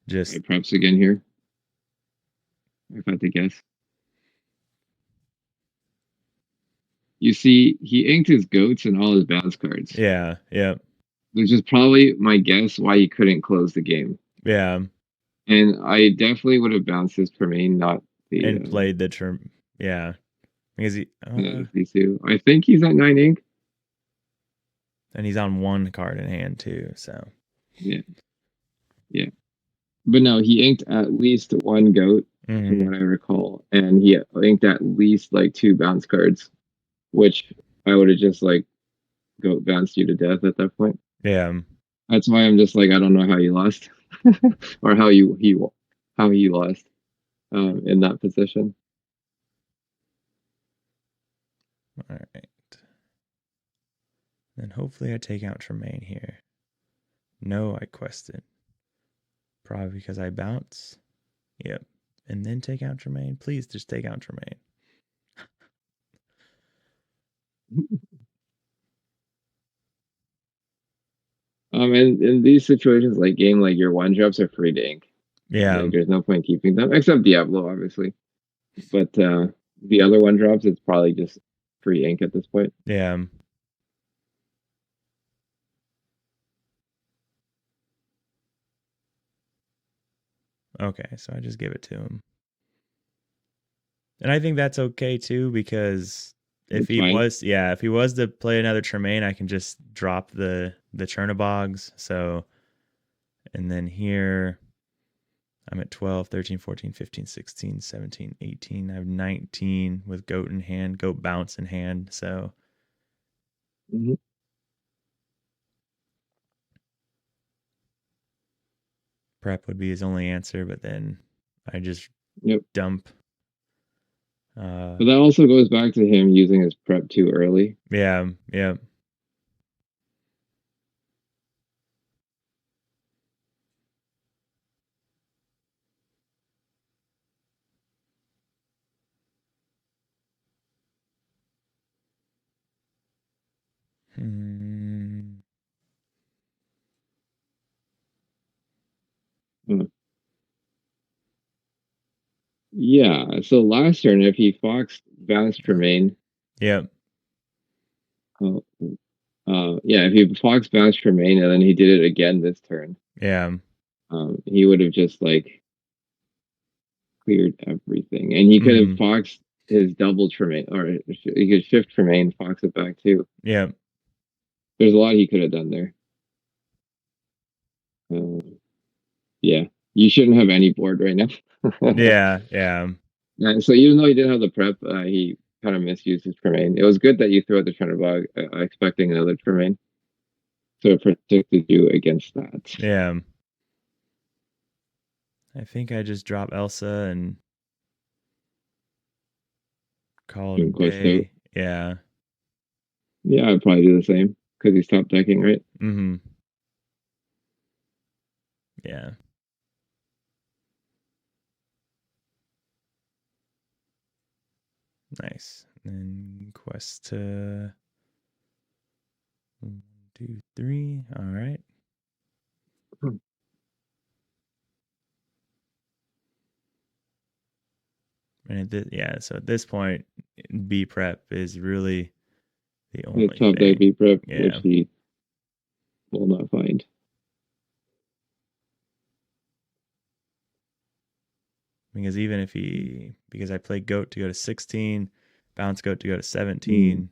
Speaker 1: just
Speaker 2: Right, props again here, if I had to guess. You see, he inked his goats and all his bounce cards,
Speaker 1: yeah, yeah,
Speaker 2: which is probably my guess why he couldn't close the game.
Speaker 1: yeah.
Speaker 2: And I definitely would have bounced his Permain, not
Speaker 1: And played the term yeah. Because
Speaker 2: these two. I think he's at 9 ink.
Speaker 1: and he's on one card in hand too, so
Speaker 2: Yeah, yeah. But no, he inked at least one goat, from
Speaker 1: mm-hmm.
Speaker 2: what I recall, and he inked at least like two bounce cards, which I would have just like goat bounced you to death at that point.
Speaker 1: Yeah.
Speaker 2: That's why I'm just like I don't know how you lost, or how he lost in that position.
Speaker 1: All right. Then hopefully I take out Tremaine here. No, I quested. Probably because I bounce. Yep. And then take out Tremaine. Please just take out Tremaine.
Speaker 2: In these situations, like game, like your one drops are free to ink.
Speaker 1: Yeah.
Speaker 2: Like there's no point keeping them, except Diablo, obviously. But the other one drops, it's probably just free ink at this point.
Speaker 1: Yeah. Okay, so I just give it to him. And I think that's okay too because
Speaker 2: It's fine.
Speaker 1: if he was to play another Tremaine, I can just drop the Chernobygs. So and then here I'm at 12, 13, 14, 15, 16, 17, 18. I have 19 with goat in hand, goat bounce in hand. So
Speaker 2: Mm-hmm.
Speaker 1: prep would be his only answer, but then I just
Speaker 2: Yep.
Speaker 1: dump.
Speaker 2: But that also goes back to him using his prep too early.
Speaker 1: Yeah, yeah.
Speaker 2: Yeah. So last turn, if he Fox bounced Tremaine,
Speaker 1: Yep.
Speaker 2: uh, yeah, if he Fox bounced Tremaine and then he did it again this turn,
Speaker 1: Yeah.
Speaker 2: he would have just like cleared everything, and he could have
Speaker 1: Mm-hmm.
Speaker 2: Fox his double Tremaine, or he could shift Tremaine, Fox it back too.
Speaker 1: Yep.
Speaker 2: There's a lot he could have done there. Uh, yeah, you shouldn't have any board right now.
Speaker 1: Yeah. Yeah.
Speaker 2: So even though he didn't have the prep, he kind of misused his Tremaine. It was good that you threw out the Trunderbog, expecting another Tremaine, so it protected you against that.
Speaker 1: Yeah. I think I just drop Elsa and call it a
Speaker 2: And quest out.
Speaker 1: day. Yeah.
Speaker 2: Yeah, I'd probably do the same because he stopped decking, right?
Speaker 1: Mm-hmm. Yeah. Nice. And quest to 1, 2, 3. All right.
Speaker 2: Hmm.
Speaker 1: And yeah, so at this point, B prep is really the
Speaker 2: The
Speaker 1: only
Speaker 2: top deck
Speaker 1: thing.
Speaker 2: B prep, which
Speaker 1: Yeah.
Speaker 2: he will not find.
Speaker 1: Because even if because I play goat to go to 16, bounce goat to go to
Speaker 2: Mm.
Speaker 1: 17.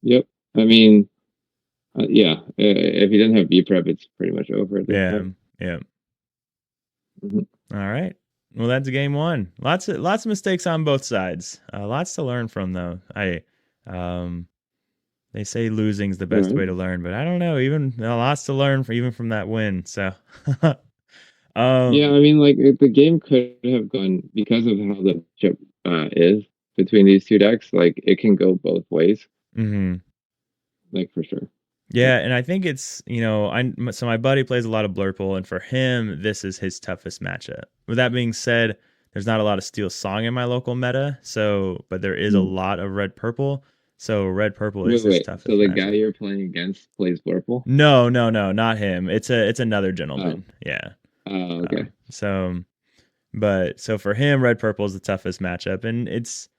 Speaker 2: Yep. I mean, yeah. If he doesn't have B prep, it's pretty much over at this
Speaker 1: Yeah.
Speaker 2: point.
Speaker 1: Yeah.
Speaker 2: Mhm.
Speaker 1: All right. Well, that's game one. Lots of mistakes on both sides. Lots to learn from though. Um, they say losing's the
Speaker 2: All
Speaker 1: best
Speaker 2: right.
Speaker 1: way to learn, but I don't know. Even lots to learn even from that win. So,
Speaker 2: Yeah,
Speaker 1: um,
Speaker 2: I mean, like the game could have gone because of how the chip is between these two decks. Like it can go both ways,
Speaker 1: mhm.
Speaker 2: like for sure. Yeah.
Speaker 1: Yeah, and I think it's, so my buddy plays a lot of Blurple, and for him, this is his toughest matchup. With that being said, there's not a lot of Steel Song in my local meta, but there is a
Speaker 2: Hmm.
Speaker 1: lot of Red Purple, so Red Purple is
Speaker 2: Wait,
Speaker 1: his
Speaker 2: wait. So
Speaker 1: toughest
Speaker 2: the guy
Speaker 1: matchup.
Speaker 2: you're playing against plays Blurple?
Speaker 1: No, no, no, not him. It's another
Speaker 2: Oh,
Speaker 1: gentleman. Yeah.
Speaker 2: okay.
Speaker 1: So, but so for him, Red Purple is the toughest matchup, and it's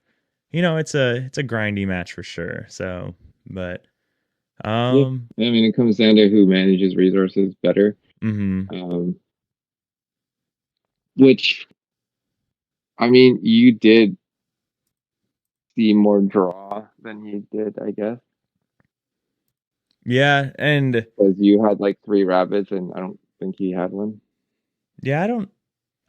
Speaker 1: a grindy match for sure. So, but
Speaker 2: Yeah.
Speaker 1: um,
Speaker 2: I mean, it comes down to who manages resources better.
Speaker 1: mm-hmm.
Speaker 2: Um, which I mean, you did see more draw than he did, I guess,
Speaker 1: Yeah, and
Speaker 2: because you had like three rabbits, and I don't think he had one.
Speaker 1: yeah, I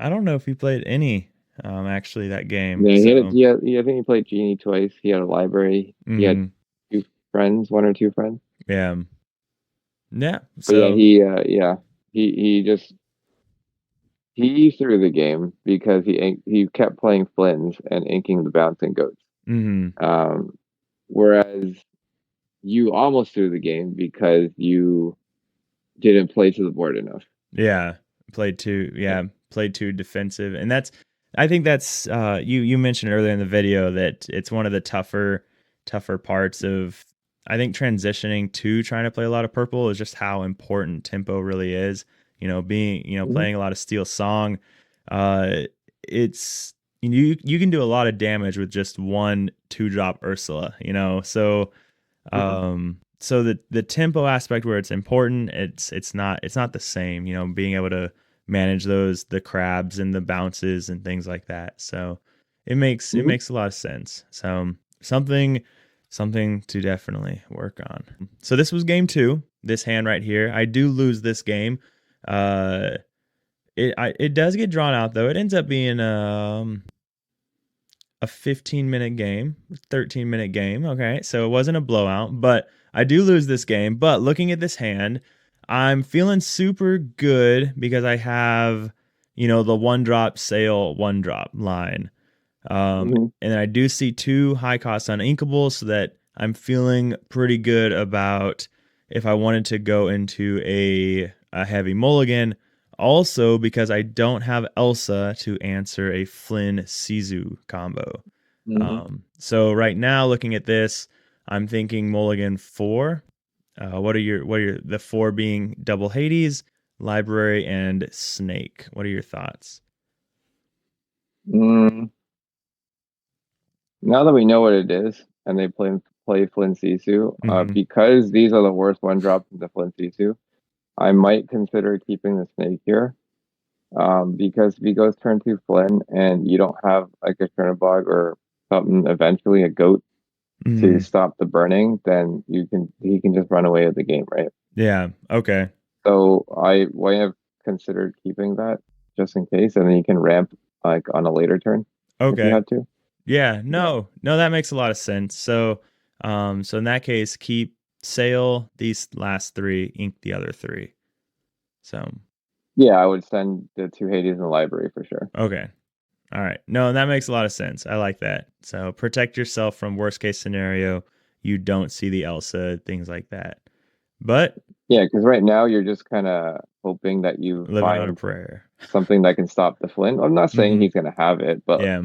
Speaker 1: don't know if he played any actually that game.
Speaker 2: Yeah, he had.
Speaker 1: So,
Speaker 2: I think he played Genie twice. He had a library. He had
Speaker 1: mhm.
Speaker 2: two friends, one or two friends.
Speaker 1: Yeah. Yeah.
Speaker 2: But yeah,
Speaker 1: So,
Speaker 2: he just he threw the game because he kept playing Flins and inking the bouncing goats.
Speaker 1: mhm.
Speaker 2: Um, whereas you almost threw the game because you didn't play to the board enough.
Speaker 1: Yeah, played too defensive, and I think that's you mentioned earlier in the video that it's one of the tougher parts of, I think, transitioning to trying to play a lot of purple is just how important tempo really is.
Speaker 2: Mhm.
Speaker 1: Playing a lot of Steel Song, uh, it's you can do a lot of damage with just one 2-drop Ursula. So the tempo aspect where it's important, it's not the same, being able to manage the crabs and the bounces and things like that. So it
Speaker 2: Mhm.
Speaker 1: makes a lot of sense. So something to definitely work on. So this was game 2. This hand right here. I do lose this game. Uh it does get drawn out though. It ends up being a 15-minute game, 13-minute game. Okay. So it wasn't a blowout, but I do lose this game. But looking at this hand, I'm feeling super good because I have, the 1-drop sale 1-drop line.
Speaker 2: Mhm.
Speaker 1: And then I do see 2 high cost uninkables, so that I'm feeling pretty good about if I wanted to go into a heavy mulligan. Also, because I don't have Elsa to answer a Flynn Sizu combo.
Speaker 2: Mhm.
Speaker 1: So right now, looking at this, I'm thinking mulligan 4. What are the 4 being double Hades, library, and snake. What are your thoughts?
Speaker 2: Mm, now that we know what it is, and they play Flynn Sisu, because these are the worst one drops into Flynn Sisu, I might consider keeping the snake here. Because if he goes turn 2 Flynn and you don't have like a Chernobog or something, eventually a goat to stop the burning, then he can just run away with the game, right?
Speaker 1: Yeah. Okay.
Speaker 2: So I have considered keeping that just in case, and then you can ramp like on a later turn if you
Speaker 1: Okay.
Speaker 2: had to.
Speaker 1: Yeah. No, that makes a lot of sense. So, so in that case, keep sail these last 3, ink the other 3. So,
Speaker 2: Yeah, I would send the 2 Hades in the library for sure.
Speaker 1: okay. All right. No, that makes a lot of sense. I like that. So protect yourself from worst case scenario. You don't see the Elsa, things like that. But
Speaker 2: yeah, because right now you're just kind of hoping that you
Speaker 1: living on a
Speaker 2: find
Speaker 1: prayer.
Speaker 2: something that can stop the Flynn. I'm not saying he's going to have it, but
Speaker 1: Yeah.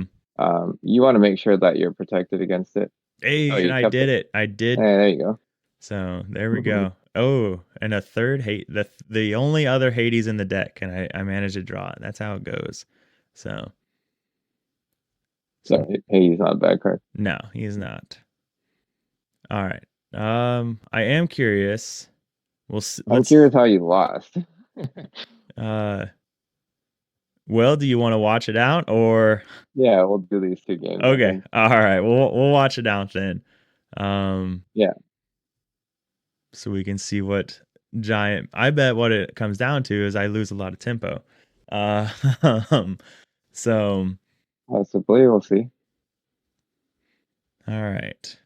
Speaker 2: you want to make sure that you're protected against it. Oh,
Speaker 1: Hey, and
Speaker 2: you
Speaker 1: I
Speaker 2: kept
Speaker 1: did
Speaker 2: it.
Speaker 1: it. I did.
Speaker 2: Hey, there you go.
Speaker 1: So there we go. Oh, and a third hate the only other Hades in the deck, and I managed to draw it. That's how it goes. So
Speaker 2: So hey, he's not a bad card.
Speaker 1: no, he's not. All right. I am curious.
Speaker 2: I'm curious how you lost.
Speaker 1: Well, do you want to watch it out or?
Speaker 2: Yeah, we'll do these 2 games, I
Speaker 1: Okay.
Speaker 2: think.
Speaker 1: All right. We'll watch it out then.
Speaker 2: Yeah.
Speaker 1: So we can see what giant. I bet what it comes down to is I lose a lot of tempo. So
Speaker 2: Possibly, we'll see.
Speaker 1: all right.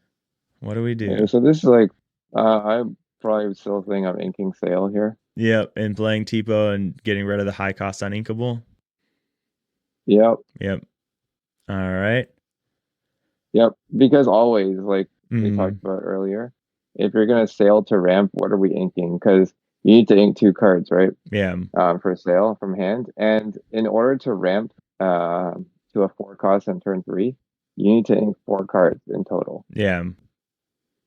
Speaker 1: What do we do?
Speaker 2: Okay, so this is like, I probably still think I'm inking Sail here.
Speaker 1: Yep, and playing Tipo and getting rid of the high cost uninkable.
Speaker 2: Yep.
Speaker 1: Yep. All right.
Speaker 2: Yep. Because always, like we talked about earlier, if you're gonna sail to ramp, what are we inking? Because you need to ink 2 cards, right?
Speaker 1: Yeah.
Speaker 2: For sail from hand. And in order to ramp to a 4 cost in turn 3, you need to ink 4 cards in total.
Speaker 1: Yeah.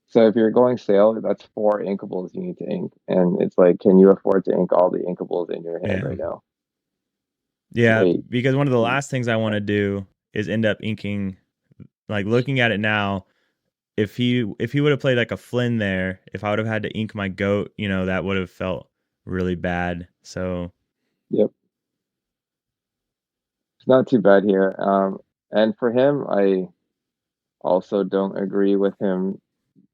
Speaker 2: So if you're going sail, that's 4 inkables you need to ink. And it's like, can you afford to ink all the inkables in your hand right now?
Speaker 1: Yeah,
Speaker 2: Wait.
Speaker 1: because one of the last things I want to do is end up inking, like looking at it now, if he would have played like a Flynn there, if I would have had to ink my goat, that would have felt really bad. So
Speaker 2: Yep. It's not too bad here. And for him, I also don't agree with him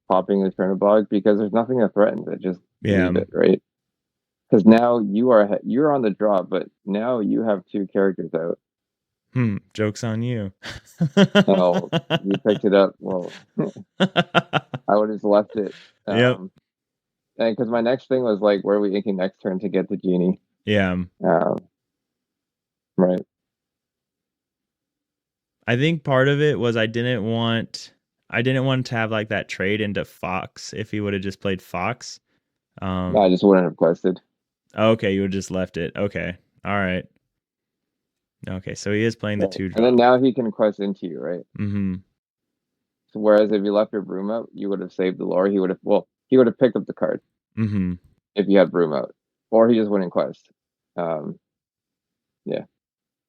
Speaker 2: popping his Chernobog because there's nothing that threatens it. Just leave it, right? Because now you're on the draw, but now you have 2 characters out.
Speaker 1: Joke's on you.
Speaker 2: Oh, you picked it up. Well, I would have just left it.
Speaker 1: Yep.
Speaker 2: And because my next thing was like, where are we inking next turn to get the Genie?
Speaker 1: Yeah.
Speaker 2: Right.
Speaker 1: I think part of it was I didn't want to have like that trade into Fox if he would have just played Fox.
Speaker 2: No, I just wouldn't have quested.
Speaker 1: Okay, you would have just left it. Okay. All right. Okay, so he is playing the 2 drop.
Speaker 2: And then now he can quest into you, right?
Speaker 1: Mm-hmm.
Speaker 2: So whereas if you left your broom out, you would have saved the lore. He would have picked up the card.
Speaker 1: Mm-hmm.
Speaker 2: If you had broom out, or he just wouldn't quest. Yeah.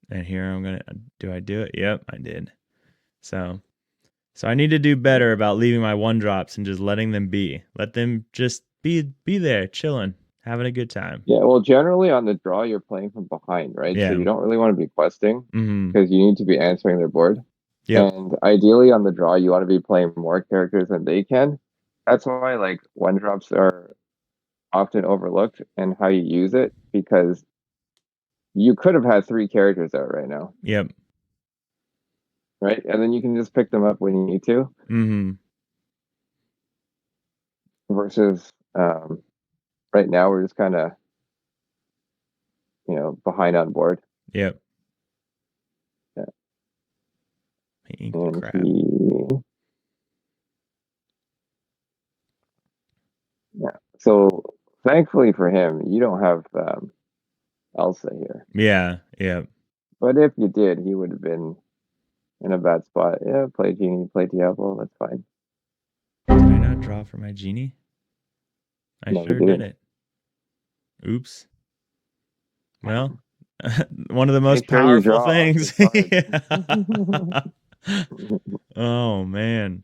Speaker 1: And here I'm gonna do I do it? Yep, I did. So I need to do better about leaving my 1-drops and just letting them be. Let them just be there, chilling, having a good time.
Speaker 2: Yeah, well, generally on the draw, you're playing from behind, right?
Speaker 1: Yeah.
Speaker 2: So you don't really want to be questing
Speaker 1: Mm-hmm.
Speaker 2: because you need to be answering their board.
Speaker 1: Yep.
Speaker 2: And ideally on the draw, you want to be playing more characters than they can. That's why like 1-drops are often overlooked and how you use it because you could have had 3 characters out right now.
Speaker 1: Yep.
Speaker 2: Right? And then you can just pick them up when you need to.
Speaker 1: Mm-hmm.
Speaker 2: Versus right now we're just kind of behind on board.
Speaker 1: Yep.
Speaker 2: Yeah.
Speaker 1: And crap.
Speaker 2: Yeah. So thankfully for him, you don't have Elsa here.
Speaker 1: Yeah. Yeah.
Speaker 2: But if you did, he would have been in a bad spot. Yeah, play Genie, play Diablo, that's fine.
Speaker 1: Did I not draw for my Genie? I
Speaker 2: No,
Speaker 1: sure did it. Oops. Well, one of the most
Speaker 2: Make sure you
Speaker 1: powerful
Speaker 2: draw
Speaker 1: things.
Speaker 2: good cards.
Speaker 1: Yeah. Oh man.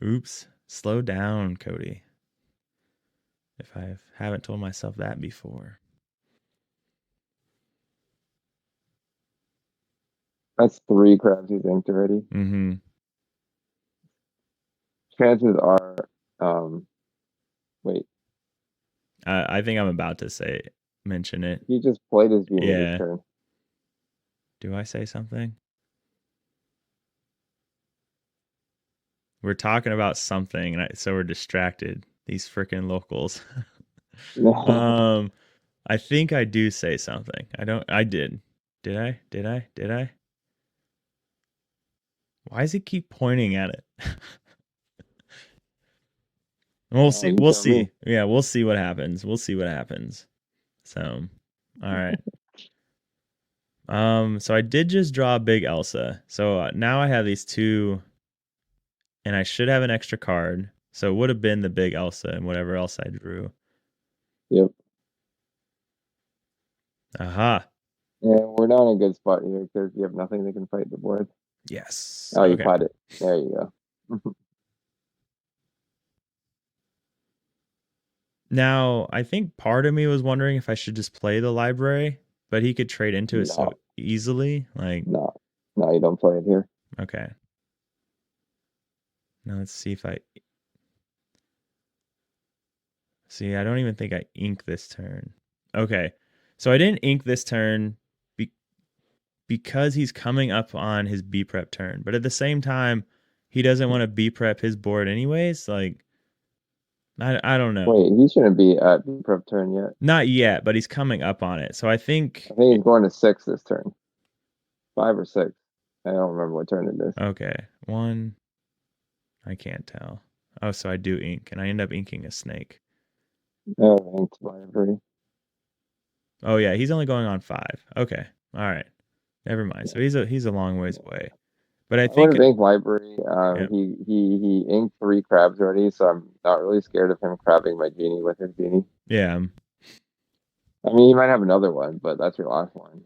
Speaker 1: Oops. Slow down, Cody. If I haven't told myself that before.
Speaker 2: That's 3 crabs he's inked already.
Speaker 1: Mm-hmm.
Speaker 2: Chances are, wait,
Speaker 1: I think I'm about to mention it.
Speaker 2: he just played his Genie this
Speaker 1: Yeah.
Speaker 2: turn.
Speaker 1: Do I say something? We're talking about something, and so we're distracted. These freaking locals. I think I do say something. I don't. I did. Did I? Did I? Did I? Why does he keep pointing at it? We'll see.
Speaker 2: You
Speaker 1: We'll
Speaker 2: tell me.
Speaker 1: see. Yeah, we'll see what happens. We'll see what happens. So, all right. So I did just draw a big Elsa. So now I have these two, and I should have an extra card. So it would have been the big Elsa and whatever else I drew.
Speaker 2: Yep.
Speaker 1: Aha.
Speaker 2: Yeah, we're not in a good spot here because you have nothing that can fight the board.
Speaker 1: Yes.
Speaker 2: Oh, you
Speaker 1: Okay.
Speaker 2: caught it. There you go.
Speaker 1: Now, I think part of me was wondering if I should just play the library, but he could trade into it so
Speaker 2: No,
Speaker 1: easily. Like,
Speaker 2: no, no, you don't play it here.
Speaker 1: okay. Now let's see if I see. I don't even think I ink this turn. Okay. So I didn't ink this turn because he's coming up on his B prep turn. But at the same time, he doesn't want to B prep his board anyways. Like, I don't know.
Speaker 2: Wait, he shouldn't be at the prep turn yet.
Speaker 1: Not yet, but he's coming up on it. So I think
Speaker 2: I think he's going to 6 this turn. 5 or 6. I don't remember what turn it is.
Speaker 1: okay. One. I can't tell. Oh, so I do ink, and I end up inking a snake.
Speaker 2: Oh, inked library.
Speaker 1: Oh yeah, he's only going on 5. Okay. All right. Never mind. So he's a long ways away. But I
Speaker 2: I would
Speaker 1: think
Speaker 2: have inked library.
Speaker 1: yeah.
Speaker 2: He inked 3 crabs already, so I'm not really scared of him crabbing my Genie with his Genie.
Speaker 1: Yeah.
Speaker 2: I mean, he might have another one, but that's your last one.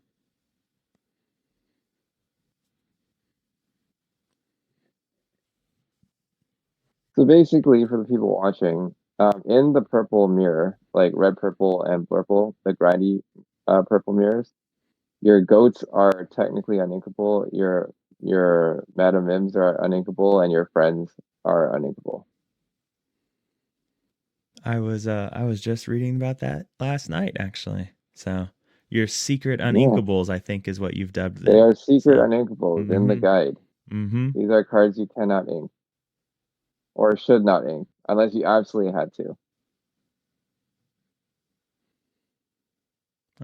Speaker 2: So basically, for the people watching, in the purple mirror, like red, purple, and blurple, the grindy purple mirrors, your goats are technically uninkable. Your Madam Mims are uninkable, and your friends are uninkable.
Speaker 1: I was just reading about that last night actually. So your secret
Speaker 2: Yeah,
Speaker 1: uninkables, I think, is what you've dubbed
Speaker 2: they
Speaker 1: them.
Speaker 2: are secret
Speaker 1: So
Speaker 2: uninkables in the
Speaker 1: mm-hmm.
Speaker 2: guide.
Speaker 1: Mm-hmm.
Speaker 2: These are cards you cannot ink or should not ink unless you absolutely had to.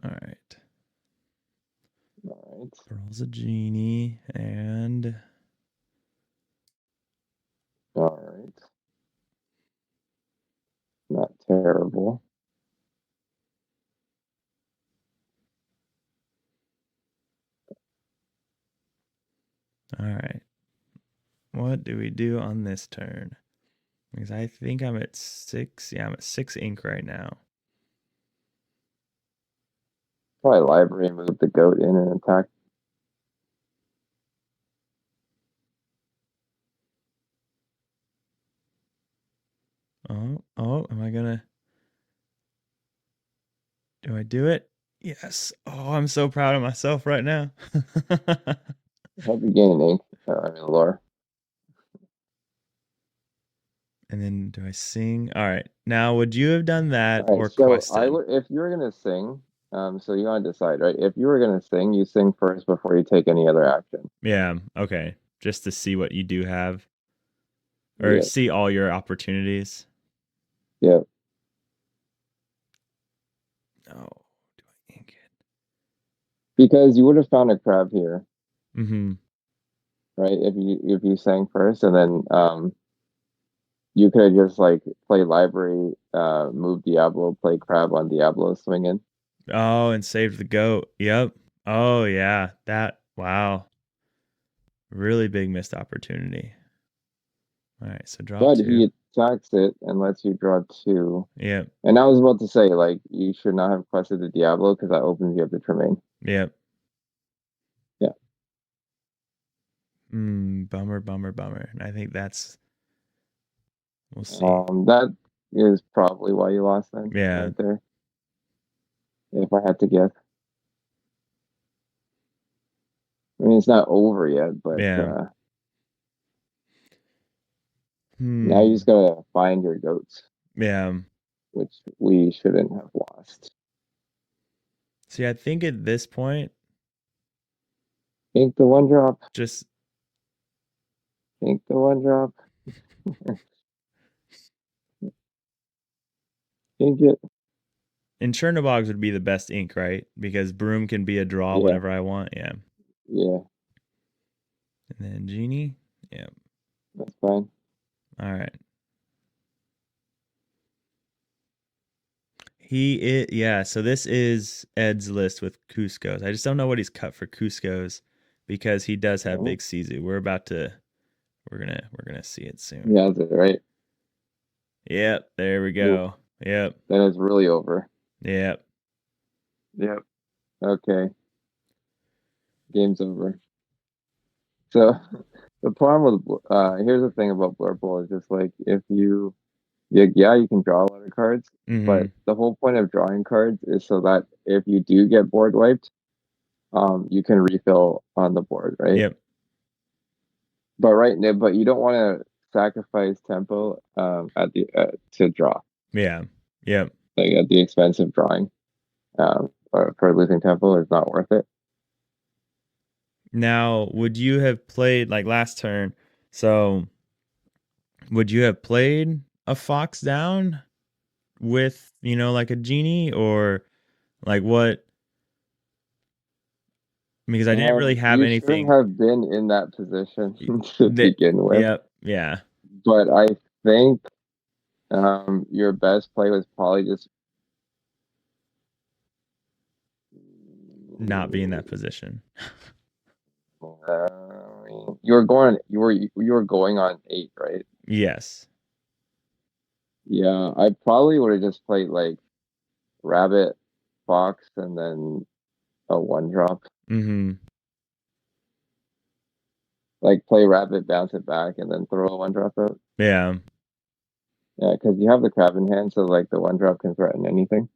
Speaker 1: All right.
Speaker 2: All right.
Speaker 1: Pearl's a genie and
Speaker 2: All right. Not terrible.
Speaker 1: all right. What do we do on this turn? Because I think I'm at 6. Yeah, I'm at 6 ink right now.
Speaker 2: Probably library, move the goat in and attack.
Speaker 1: Oh, am I gonna do I do it? Yes. Oh, I'm so proud of myself right now.
Speaker 2: Hope you gain an ink. I mean, lore.
Speaker 1: And then do I sing? All right. Now, would you have done that
Speaker 2: All right,
Speaker 1: or
Speaker 2: so I
Speaker 1: quested?
Speaker 2: would, if you were gonna sing, so you gotta decide, right? If you were gonna sing, you sing first before you take any other action.
Speaker 1: Yeah. Okay. Just to see what you do have or
Speaker 2: Yeah,
Speaker 1: see all your opportunities.
Speaker 2: yeah.
Speaker 1: Oh, do I ink it?
Speaker 2: Because you would have found a crab here,
Speaker 1: Mm-hmm.
Speaker 2: right? If you sang first, and then you could have just like play library, move Diablo, play crab on Diablo, swing in.
Speaker 1: Oh, and saved the goat. Yep. Oh, yeah. Wow. Really big missed opportunity. All right. So draw
Speaker 2: But
Speaker 1: 2.
Speaker 2: sacks it and lets you draw 2.
Speaker 1: Yep.
Speaker 2: And I was about to say, like, you should not have quested the Diablo because that opens you up to Tremaine.
Speaker 1: Yep.
Speaker 2: Yeah.
Speaker 1: Bummer, bummer, bummer. And I think we'll see.
Speaker 2: That is probably why you lost then,
Speaker 1: Yeah.
Speaker 2: right there. If I had to guess. I mean, it's not over yet, but
Speaker 1: Yeah.
Speaker 2: now you just gotta find your goats,
Speaker 1: Yeah.
Speaker 2: which we shouldn't have lost.
Speaker 1: See, I think at this point,
Speaker 2: Think the 1-drop.
Speaker 1: just
Speaker 2: Think the 1-drop. Think it.
Speaker 1: in Chernobyl would be the best ink, right? Because Broom can be a draw
Speaker 2: Yeah.
Speaker 1: whenever I want. Yeah.
Speaker 2: Yeah.
Speaker 1: And then Genie. Yeah.
Speaker 2: That's fine.
Speaker 1: All right. Yeah. So this is Ed's list with Cusco's. I just don't know what he's cut for Cusco's because he does have big Sizu. We're gonna see it soon.
Speaker 2: Yeah, that's it, right?
Speaker 1: Yep. There we go. Yep.
Speaker 2: Then it's really over.
Speaker 1: Yep.
Speaker 2: Yep. Okay. Game's over. So the problem with here's the thing about Blurple is just like if you you can draw a lot of cards, but the whole point of drawing cards is so that if you do get board wiped, you can refill on the board, right?
Speaker 1: Yep.
Speaker 2: But you don't want to sacrifice tempo at the to draw.
Speaker 1: Yeah. Yep.
Speaker 2: Like at the expense of drawing. For losing tempo is not worth it.
Speaker 1: Now, would you have played like last turn? So, would you have played a Fox down with, like a Genie or like what? Because I didn't really have
Speaker 2: You
Speaker 1: anything.
Speaker 2: shouldn't have been in that position to begin with.
Speaker 1: Yep. Yeah.
Speaker 2: But I think your best play was probably just
Speaker 1: not be in that position.
Speaker 2: You were going on 8, right?
Speaker 1: Yes.
Speaker 2: Yeah, I probably would have just played like Rabbit, Fox, and then a 1-drop. Like play Rabbit, bounce it back, and then throw a 1-drop out.
Speaker 1: Yeah.
Speaker 2: Yeah, because you have the crab in hand, so like the 1-drop can threaten anything.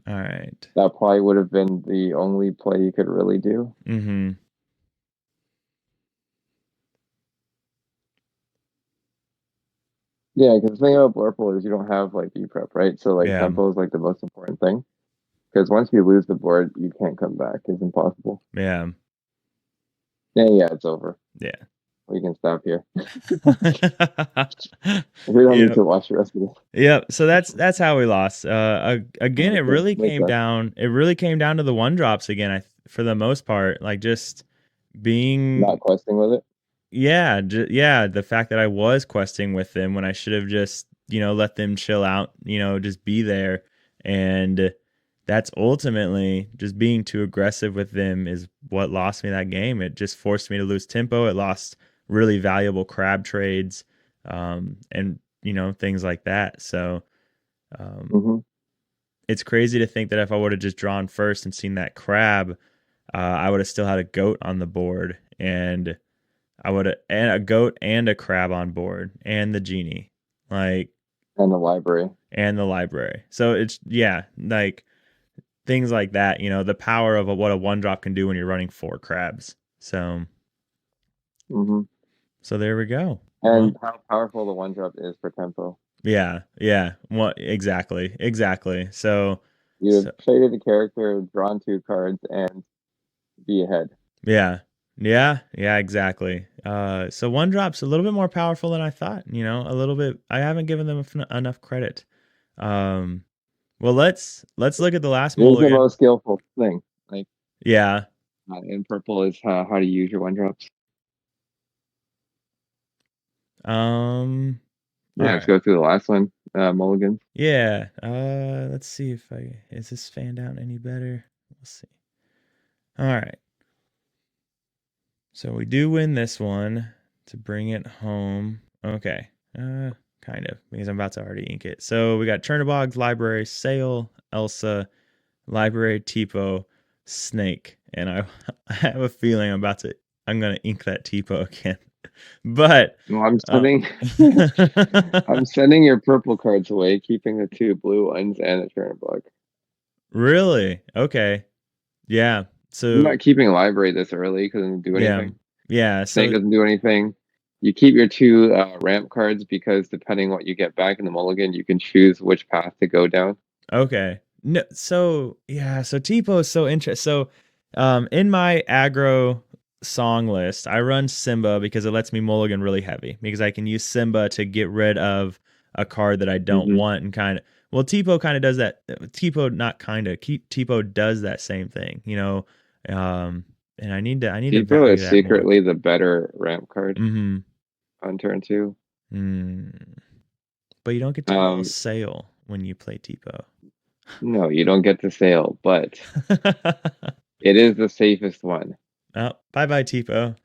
Speaker 1: All right.
Speaker 2: That probably would have been the only play you could really do. Yeah, because the thing about Blurple is you don't have like E-prep, right? So like tempo is like the most important thing. Because once you lose the board, you can't come back. It's impossible.
Speaker 1: Yeah.
Speaker 2: Yeah, it's over.
Speaker 1: Yeah.
Speaker 2: We can stop here. We don't need to watch the rest of this.
Speaker 1: Yep. So that's how we lost. Again, it really came down. It really came down to the 1-drops again. For the most part, like just being
Speaker 2: not questing with it.
Speaker 1: Yeah, the fact that I was questing with them when I should have just, let them chill out, just be there. And that's ultimately just being too aggressive with them is what lost me that game. It just forced me to lose tempo. It lost really valuable crab trades, and, things like that. So it's crazy to think that if I would have just drawn first and seen that crab, I would have still had a goat on the board, and I would have, and a goat and a crab on board, and the Genie, and
Speaker 2: the library.
Speaker 1: So it's like things like that. The power of what a 1-drop can do when you're running 4 crabs. So, so there we go.
Speaker 2: And how powerful the 1-drop is for tempo.
Speaker 1: Yeah. What exactly? So
Speaker 2: you've traded a character, drawn 2 cards, and be ahead.
Speaker 1: Yeah, exactly. So 1-drop's a little bit more powerful than I thought. A little bit. I haven't given them enough credit. Well, let's look at the last Mulligan.
Speaker 2: It's the most skillful thing. Like
Speaker 1: in
Speaker 2: purple is how to use your 1-drops. Let's go through the last one, Mulligan.
Speaker 1: Yeah. Let's see if is this fanned out any better? We'll see. All right. So we do win this one. to bring it home. Okay. Kind of, because I'm about to already ink it. So we got Chernobog's Library, Sail, Elsa, Library, Tipo, Snake. And I, I have a feeling I'm gonna ink that Tipo again. But
Speaker 2: No, I'm
Speaker 1: uh,
Speaker 2: sending I'm sending your purple cards away, keeping the 2 blue ones and the Chernobog.
Speaker 1: really? Okay. Yeah.
Speaker 2: I'm
Speaker 1: So
Speaker 2: not keeping library this early because it doesn't do
Speaker 1: yeah.
Speaker 2: anything.
Speaker 1: Yeah.
Speaker 2: Snake
Speaker 1: So
Speaker 2: doesn't do anything. You keep your 2 ramp cards because depending what you get back in the mulligan, you can choose which path to go down.
Speaker 1: okay. No, so yeah, so Tipo is so interesting. So in my aggro song list, I run Simba because it lets me mulligan really heavy because I can use Simba to get rid of a card that I don't
Speaker 2: Mm-hmm.
Speaker 1: want and kind of well, Tipo kind of does that. Tipo not kind of. Tipo does that same thing, you know. And I need to
Speaker 2: Tipo
Speaker 1: value
Speaker 2: is
Speaker 1: that more.
Speaker 2: secretly the better ramp card
Speaker 1: Mm-hmm.
Speaker 2: on turn 2.
Speaker 1: But you don't get to roll a
Speaker 2: Um,
Speaker 1: sail when you play Tipo.
Speaker 2: no, you don't get to sail, but it is the safest one.
Speaker 1: Oh, bye bye, Tipo.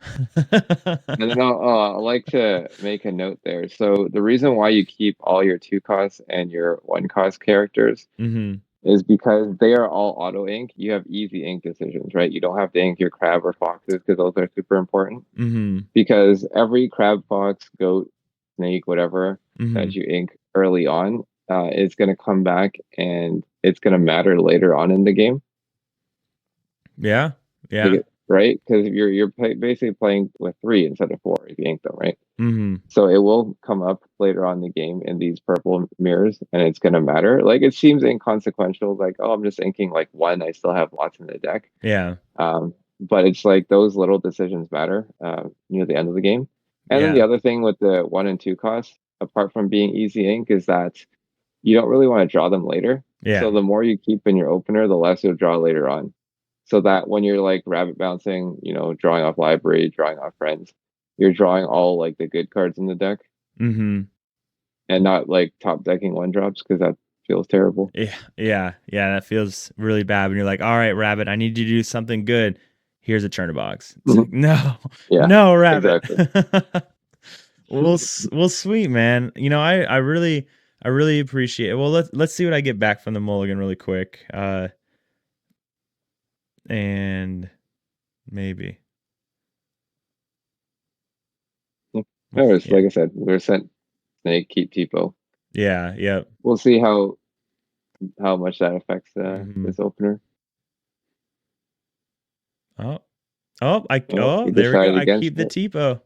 Speaker 2: And then I'll like to make a note there. So the reason why you keep all your 2 cost and your 1 cost characters
Speaker 1: Mm-hmm.
Speaker 2: is because they are all auto ink. You have easy ink decisions, right? You don't have to ink your crab or foxes because those are super important.
Speaker 1: Mm-hmm.
Speaker 2: Because every crab, fox, goat, snake, whatever
Speaker 1: Mm-hmm.
Speaker 2: that you ink early on is going to come back and it's going to matter later on in the game.
Speaker 1: Yeah. Yeah.
Speaker 2: Right? Because basically playing with 3 instead of 4 if you ink them, right?
Speaker 1: Mm-hmm.
Speaker 2: So it will come up later on in the game in these purple mirrors, and it's going to matter. Like it seems inconsequential, like, oh, I'm just inking like 1. I still have lots in the deck.
Speaker 1: Yeah.
Speaker 2: But it's like those little decisions matter near the end of the game. And then the
Speaker 1: Yeah.
Speaker 2: other thing with the 1 and 2 costs, apart from being easy ink, is that you don't really want to draw them later.
Speaker 1: Yeah.
Speaker 2: So the more you keep in your opener, the less you'll draw later on. So that when you're like rabbit bouncing, drawing off library, drawing off friends, you're drawing all like the good cards in the deck
Speaker 1: Mm-hmm.
Speaker 2: and not like top decking 1 drops because that feels terrible.
Speaker 1: Yeah. Yeah. Yeah. That feels really bad when you're like, all right, Rabbit, I need you to do something good. Here's a Chernobog's. It's like, no,
Speaker 2: Yeah,
Speaker 1: no, Rabbit.
Speaker 2: exactly.
Speaker 1: Well, sweet, man. I really appreciate it. Well, let's see what I get back from the mulligan really quick. And maybe.
Speaker 2: Anyways,
Speaker 1: Yeah.
Speaker 2: like I said, we're sent snake, keep Tipo.
Speaker 1: Yeah. Yep.
Speaker 2: We'll see how much that affects
Speaker 1: Mm-hmm.
Speaker 2: this opener.
Speaker 1: Oh,
Speaker 2: Oh, he
Speaker 1: there we go.
Speaker 2: decided
Speaker 1: I
Speaker 2: against
Speaker 1: keep the
Speaker 2: it.
Speaker 1: Tipo.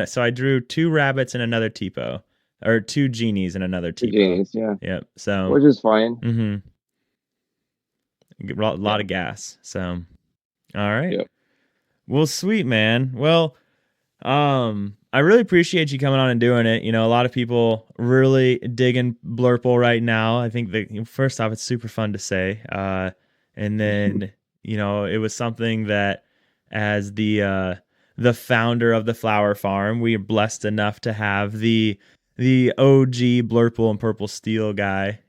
Speaker 1: So I drew 2 rabbits and another Tipo, or 2 genies and another
Speaker 2: The
Speaker 1: Tipo.
Speaker 2: genius, yeah,
Speaker 1: Yep. So,
Speaker 2: which is fine.
Speaker 1: mm-hmm. A lot
Speaker 2: Yeah,
Speaker 1: of gas. So, all right.
Speaker 2: yep.
Speaker 1: Well, sweet, man. Well, I really appreciate you coming on and doing it. A lot of people really digging Blurple right now. I think that first off, it's super fun to say. And then, it was something that as the founder of the flower farm, we are blessed enough to have the OG Blurple and Purple Steel guy,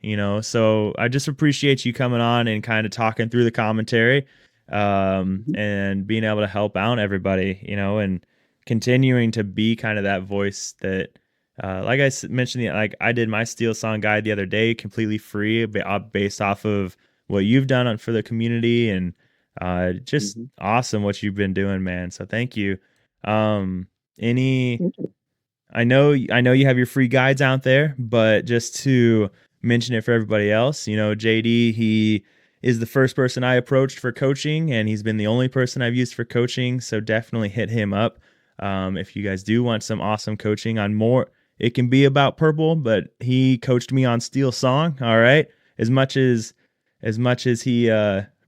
Speaker 1: So I just appreciate you coming on and kind of talking through the commentary,
Speaker 2: Mhm.
Speaker 1: and being able to help out everybody, and continuing to be kind of that voice that, like mentioned, like I did my Steel Song guide the other day, completely free, based off of what you've done for the community, and just
Speaker 2: Mhm.
Speaker 1: awesome what you've been doing, man. So thank you. Um, any
Speaker 2: Okay.
Speaker 1: I know you have your free guides out there, but just to mention it for everybody else, JD, he is the first person I approached for coaching, and he's been the only person I've used for coaching. So definitely hit him up. If you guys do want some awesome coaching on more, it can be about purple, but he coached me on Steel Song. All right, as much as he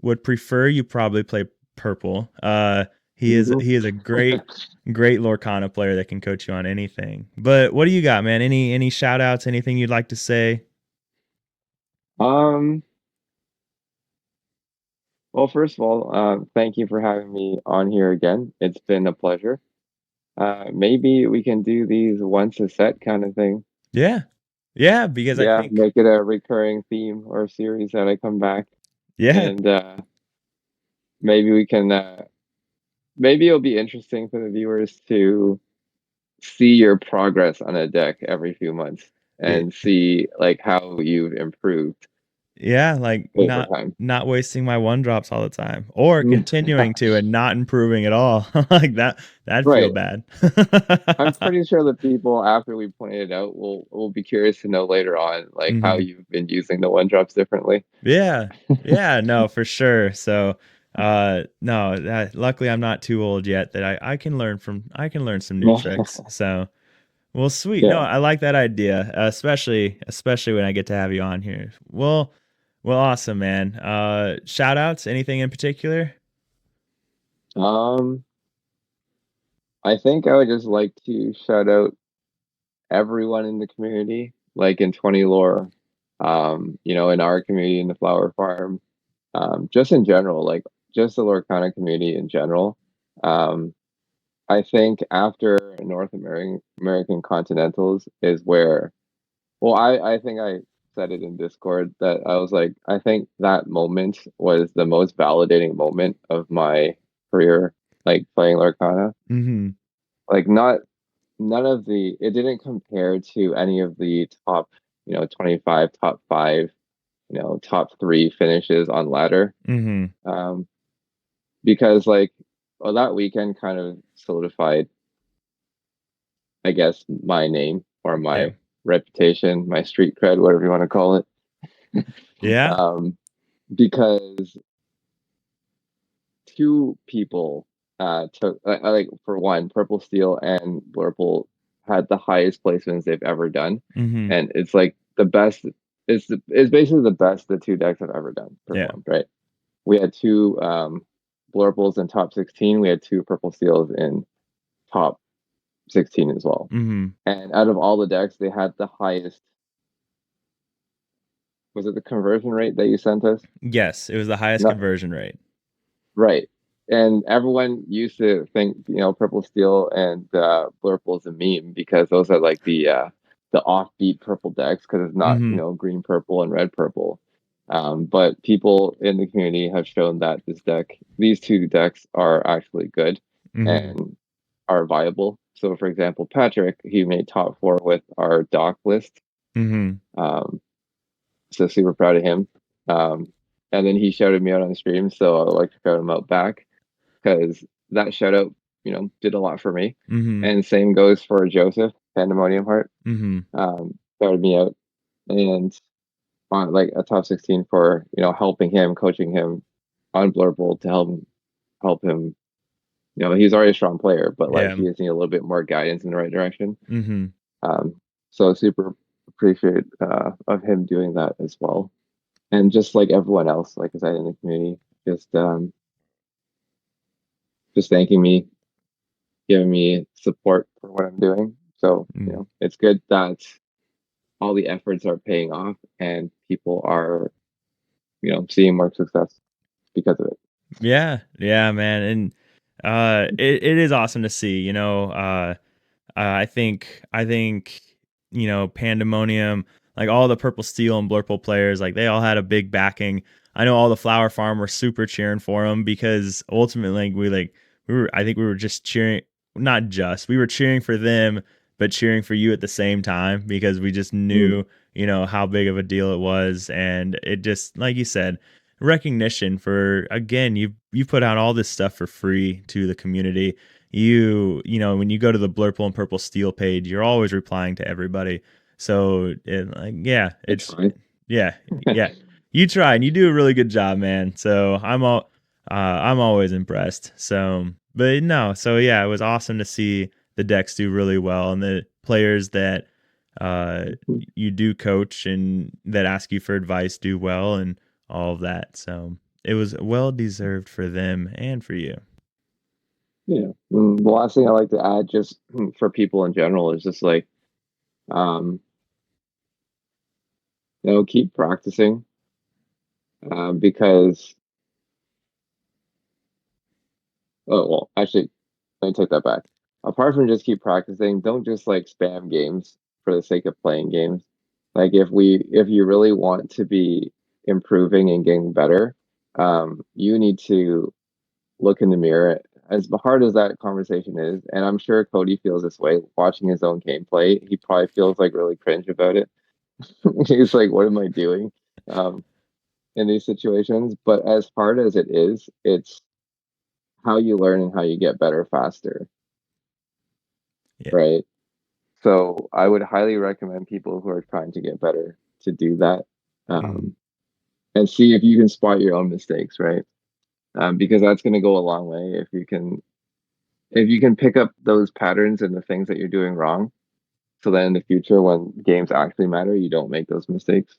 Speaker 1: would prefer, you probably play purple. He is a great Lorcana player that can coach you on anything. But what do you got, man? Any shout outs, anything you'd like to say?
Speaker 2: Um, well, first of all, thank you for having me on here again. It's been a pleasure. Maybe we can do these once a set kind of thing.
Speaker 1: Yeah. Yeah, because I
Speaker 2: Yeah,
Speaker 1: think
Speaker 2: make it a recurring theme or series that I come back
Speaker 1: yeah.
Speaker 2: and maybe we can maybe it'll be interesting for the viewers to see your progress on a deck every few months
Speaker 1: Yeah,
Speaker 2: and see like how you've improved
Speaker 1: yeah, like
Speaker 2: over
Speaker 1: not
Speaker 2: time.
Speaker 1: not wasting my one drops all the time, or continuing to and not improving at all. Like that'd feel
Speaker 2: Right.
Speaker 1: bad.
Speaker 2: I'm pretty sure the people after we point it out will be curious to know later on like how
Speaker 1: Hmm.
Speaker 2: you've been using the one drops differently.
Speaker 1: Yeah. Yeah, no, for sure. So, no, luckily I'm not too old yet that I can learn I can learn some new tricks. So, well, sweet. No,
Speaker 2: Yeah.
Speaker 1: I like that idea, especially when I get to have you on here. Well, awesome, man. Shout outs, anything in particular?
Speaker 2: Um, I think I would just like to shout out everyone in the community, like in 20 lore, in our community in the flower farm, just in general, like just the Lorcana community in general. Um, I think after American Continentals is where, well, I think I said it in Discord that I was like, I think that moment was the most validating moment of my career, like playing Lorcana.
Speaker 1: Mm-hmm.
Speaker 2: Like not none of the it didn't compare to any of the top 25 top 5 top 3 finishes on ladder,
Speaker 1: Mm-hmm.
Speaker 2: um because like well, that weekend kind of solidified, I guess, my name or
Speaker 1: Yeah.
Speaker 2: my reputation, my street cred, whatever you want to call it.
Speaker 1: Yeah.
Speaker 2: um because two people took like for one, Purple Steel and Blurple had the highest placements they've ever done,
Speaker 1: Mm-hmm.
Speaker 2: and it's like the best. It's basically the best the two decks have ever done
Speaker 1: Yeah.
Speaker 2: performed. Right? We had two Blurples in top 16. We had two Purple Steels in top 16 as well.
Speaker 1: Mm-hmm.
Speaker 2: And out of all the decks, they had the highest. Was it the conversion rate that you sent us?
Speaker 1: Yes, it was the highest
Speaker 2: Not
Speaker 1: conversion rate.
Speaker 2: right. And everyone used to think, Purple Steel and Blurple is a meme because those are like the offbeat purple decks because it's not,
Speaker 1: Mm-hmm.
Speaker 2: green purple and red purple. But people in the community have shown that these two decks are actually good
Speaker 1: Mm-hmm.
Speaker 2: and are viable. So, for example, Patrick, he made top 4 with our dock list.
Speaker 1: Mm-hmm.
Speaker 2: Um, so super proud of him. And then he shouted me out on the stream, so I'd like to shout him out back because that shout out, did a lot for me.
Speaker 1: Mm-hmm.
Speaker 2: And same goes for Joseph, Pandemonium Heart.
Speaker 1: Mm-hmm.
Speaker 2: Shouted me out and on like a top 16 for, helping him, coaching him on Blurple to help him. He's already a strong player, but like
Speaker 1: Yeah.
Speaker 2: he just need a little bit more guidance in the right direction.
Speaker 1: Mm-hmm.
Speaker 2: Um, so super appreciate of him doing that as well. And just like everyone else, like I said in the community, just just thanking me, giving me support for what I'm doing. So,
Speaker 1: Mm.
Speaker 2: it's good that all the efforts are paying off and people are, seeing more success because of it.
Speaker 1: Yeah, yeah, man, and it is awesome to see. I think Pandemonium, like all the Purple Steel and Blurple players, like they all had a big backing. I know all the Flower Farm were super cheering for them because ultimately we were I think we were just cheering, not just we were cheering for them, but cheering for you at the same time because we just
Speaker 2: Mm,
Speaker 1: knew how big of a deal it was, and it just like you said, recognition for again you put out all this stuff for free to the community. When you go to the Blurple and Purple Steel page, you're always replying to everybody. So yeah,
Speaker 2: I
Speaker 1: it's
Speaker 2: try.
Speaker 1: yeah, yeah. You try and you do a really good job, man. So I'm always impressed. So but no, so yeah, it was awesome to see the decks do really well and the players that uh you do coach and that ask you for advice do well and all of that. So it was well deserved for them and for you.
Speaker 2: Yeah. The last thing I like to add, just for people in general, is just like, um, keep practicing, because, oh, well, actually, let me take that back. Apart from just keep practicing, don't just like spam games for the sake of playing games. Like if you really want to be improving and getting better, you need to look in the mirror as hard as that conversation is, and I'm sure Cody feels this way watching his own gameplay, he probably feels like really cringe about it. He's like, what am I doing um, in these situations? But as hard as it is, it's how you learn and how you get better faster,
Speaker 1: Yeah.
Speaker 2: right? So I would highly recommend people who are trying to get better to do that,
Speaker 1: Mm.
Speaker 2: um, and see if you can spot your own mistakes, right? Because that's going to go a long way if you can pick up those patterns and the things that you're doing wrong, so that in the future when games actually matter, you don't make those mistakes.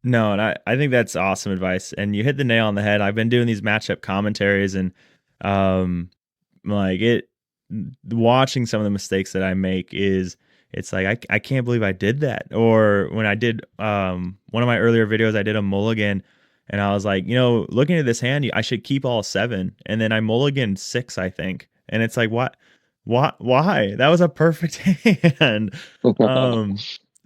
Speaker 1: No, and I think that's awesome advice. And you hit the nail on the head. I've been doing these matchup commentaries and um like it watching some of the mistakes that I make is it's like I can't believe I did that. Or when I did one of my earlier videos I did a mulligan and I was like, looking at this hand, I should keep all 7 and then I mulliganed 6 I think. And it's like why? That was a perfect hand. Um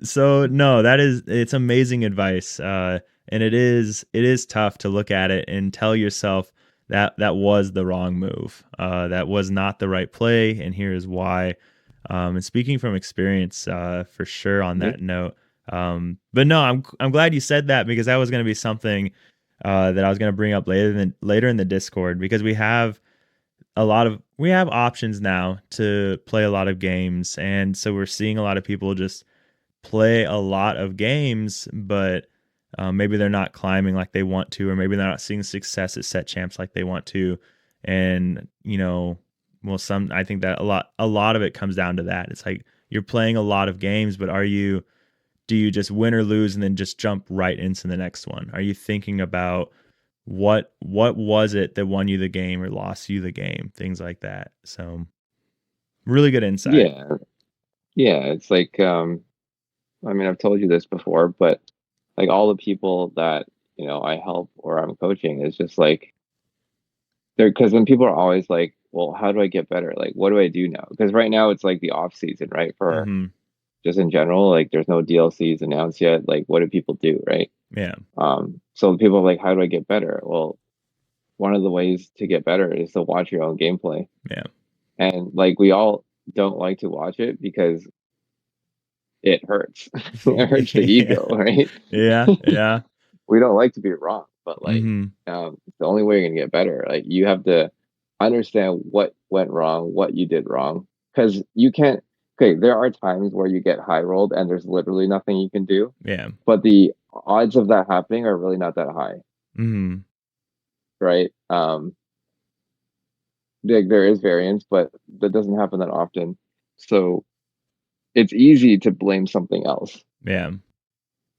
Speaker 1: so no, it's amazing advice. And it is tough to look at it and tell yourself that was the wrong move. That was not the right play, and here is why. And speaking from experience, for sure on
Speaker 2: Yeah.
Speaker 1: that note. But no, I'm glad you said that because that was going to be something that I was going to bring up later in the Discord because we have options now to play a lot of games, and so we're seeing a lot of people just play a lot of games, but maybe they're not climbing like they want to, or maybe they're not seeing success at set champs like they want to. And well, I think that a lot of it comes down to that. It's like you're playing a lot of games, but do you just win or lose and then just jump right into the next one? Are you thinking about what was it that won you the game or lost you the game? Things like that. So really good insight.
Speaker 2: Yeah, yeah. It's like, I mean, I've told you this before, but like all the people that I help or I'm coaching is just like they're because then people are always like, well, how do I get better? Like, what do I do now? Because right now it's like the off season, right? For
Speaker 1: Hmm.
Speaker 2: just in general, like there's no DLCs announced yet. Like, what do people do, right?
Speaker 1: Yeah.
Speaker 2: So people are like, how do I get better? Well, one of the ways to get better is to watch your own gameplay.
Speaker 1: Yeah.
Speaker 2: And like we all don't like to watch it because it hurts. It hurts the
Speaker 1: Yeah.
Speaker 2: ego, right?
Speaker 1: Yeah. Yeah.
Speaker 2: We don't like to be wrong, but like
Speaker 1: Hmm.
Speaker 2: it's the only way you're gonna get better. Like you have to understand what went wrong, what you did wrong. Because you can't okay, there are times where you get high rolled and there's literally nothing you can do,
Speaker 1: Yeah.
Speaker 2: but the odds of that happening are really not that high,
Speaker 1: Hmm.
Speaker 2: right? There is variance, but that doesn't happen that often. So it's easy to blame something else,
Speaker 1: Yeah.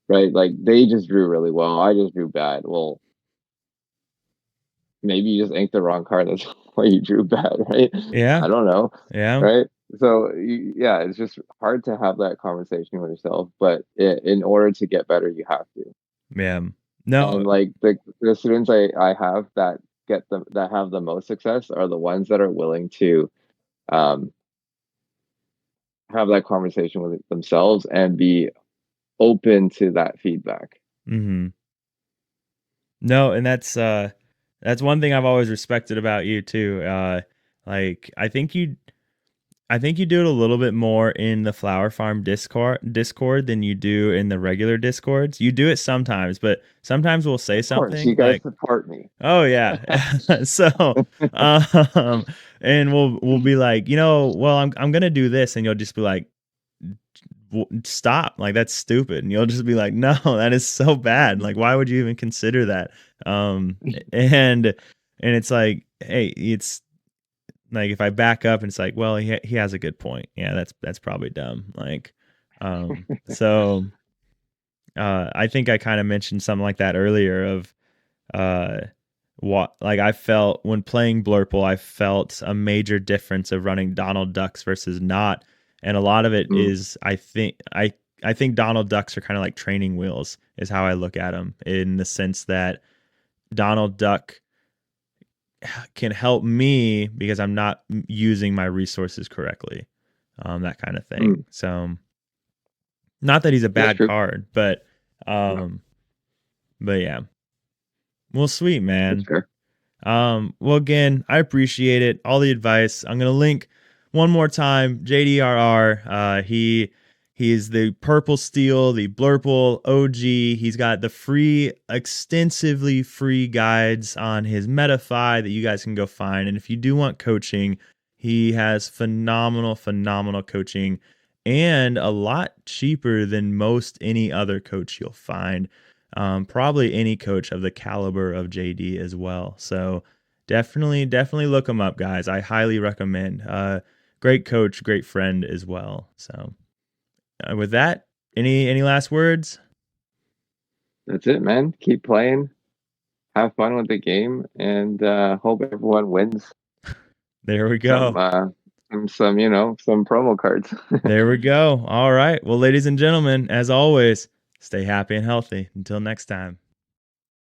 Speaker 2: right? Like they just drew really well. I just drew bad. Well, maybe you just inked the wrong card. That's why you drew bad, right?
Speaker 1: Yeah.
Speaker 2: I don't know,
Speaker 1: Yeah.
Speaker 2: right? So yeah, it's just hard to have that conversation with yourself. But in order to get better, you have to.
Speaker 1: Yeah. No.
Speaker 2: And like the students I have that get them that have the most success are the ones that are willing to um, have that conversation with themselves and be open to that feedback.
Speaker 1: Hmm. No, and that's one thing I've always respected about you too. Like I think you do it a little bit more in the Flower Farm Discord than you do in the regular Discords. You do it sometimes, but sometimes we'll say
Speaker 2: Of course, you
Speaker 1: something
Speaker 2: guys
Speaker 1: like,
Speaker 2: support me.
Speaker 1: "Oh yeah." So, um and we'll be like, well, I'm going to do this and you'll just be like, stop, like that's stupid, and you'll just be like, no, that is so bad, like why would you even consider that? And it's like, hey, it's like if I back up and it's like, well, he has a good point, yeah, that's probably dumb, like so I think I kind of mentioned something like that earlier of uh what, like I felt when playing Blurple, I felt a major difference of running Donald Ducks versus not. And a lot of it
Speaker 2: Mm,
Speaker 1: is I think Donald Ducks are kind of like training wheels is how I look at them, in the sense that Donald Duck can help me because I'm not using my resources correctly. That kind of thing.
Speaker 2: mm.
Speaker 1: So not that he's a
Speaker 2: That's
Speaker 1: bad
Speaker 2: true.
Speaker 1: card,
Speaker 2: No,
Speaker 1: um but yeah. Well, sweet
Speaker 2: that's
Speaker 1: man.
Speaker 2: fair.
Speaker 1: Well, again, I appreciate it, all the advice. I'm gonna link one more time JDRR. He is the purple steel, the Blurple OG. He's got the free, extensively free guides on his MetaFi that you guys can go find. And if you do want coaching, he has phenomenal coaching and a lot cheaper than most any other coach you'll find. Probably any coach of the caliber of JD as well. So definitely look him up, guys. I highly recommend. Great coach, great friend as well. So with that, any last words?
Speaker 2: That's it, man. Keep playing, have fun with the game, and hope everyone wins
Speaker 1: There we
Speaker 2: some
Speaker 1: go.
Speaker 2: some promo cards.
Speaker 1: There we go. All right. Well, ladies and gentlemen, as always, stay happy and healthy. Until next time.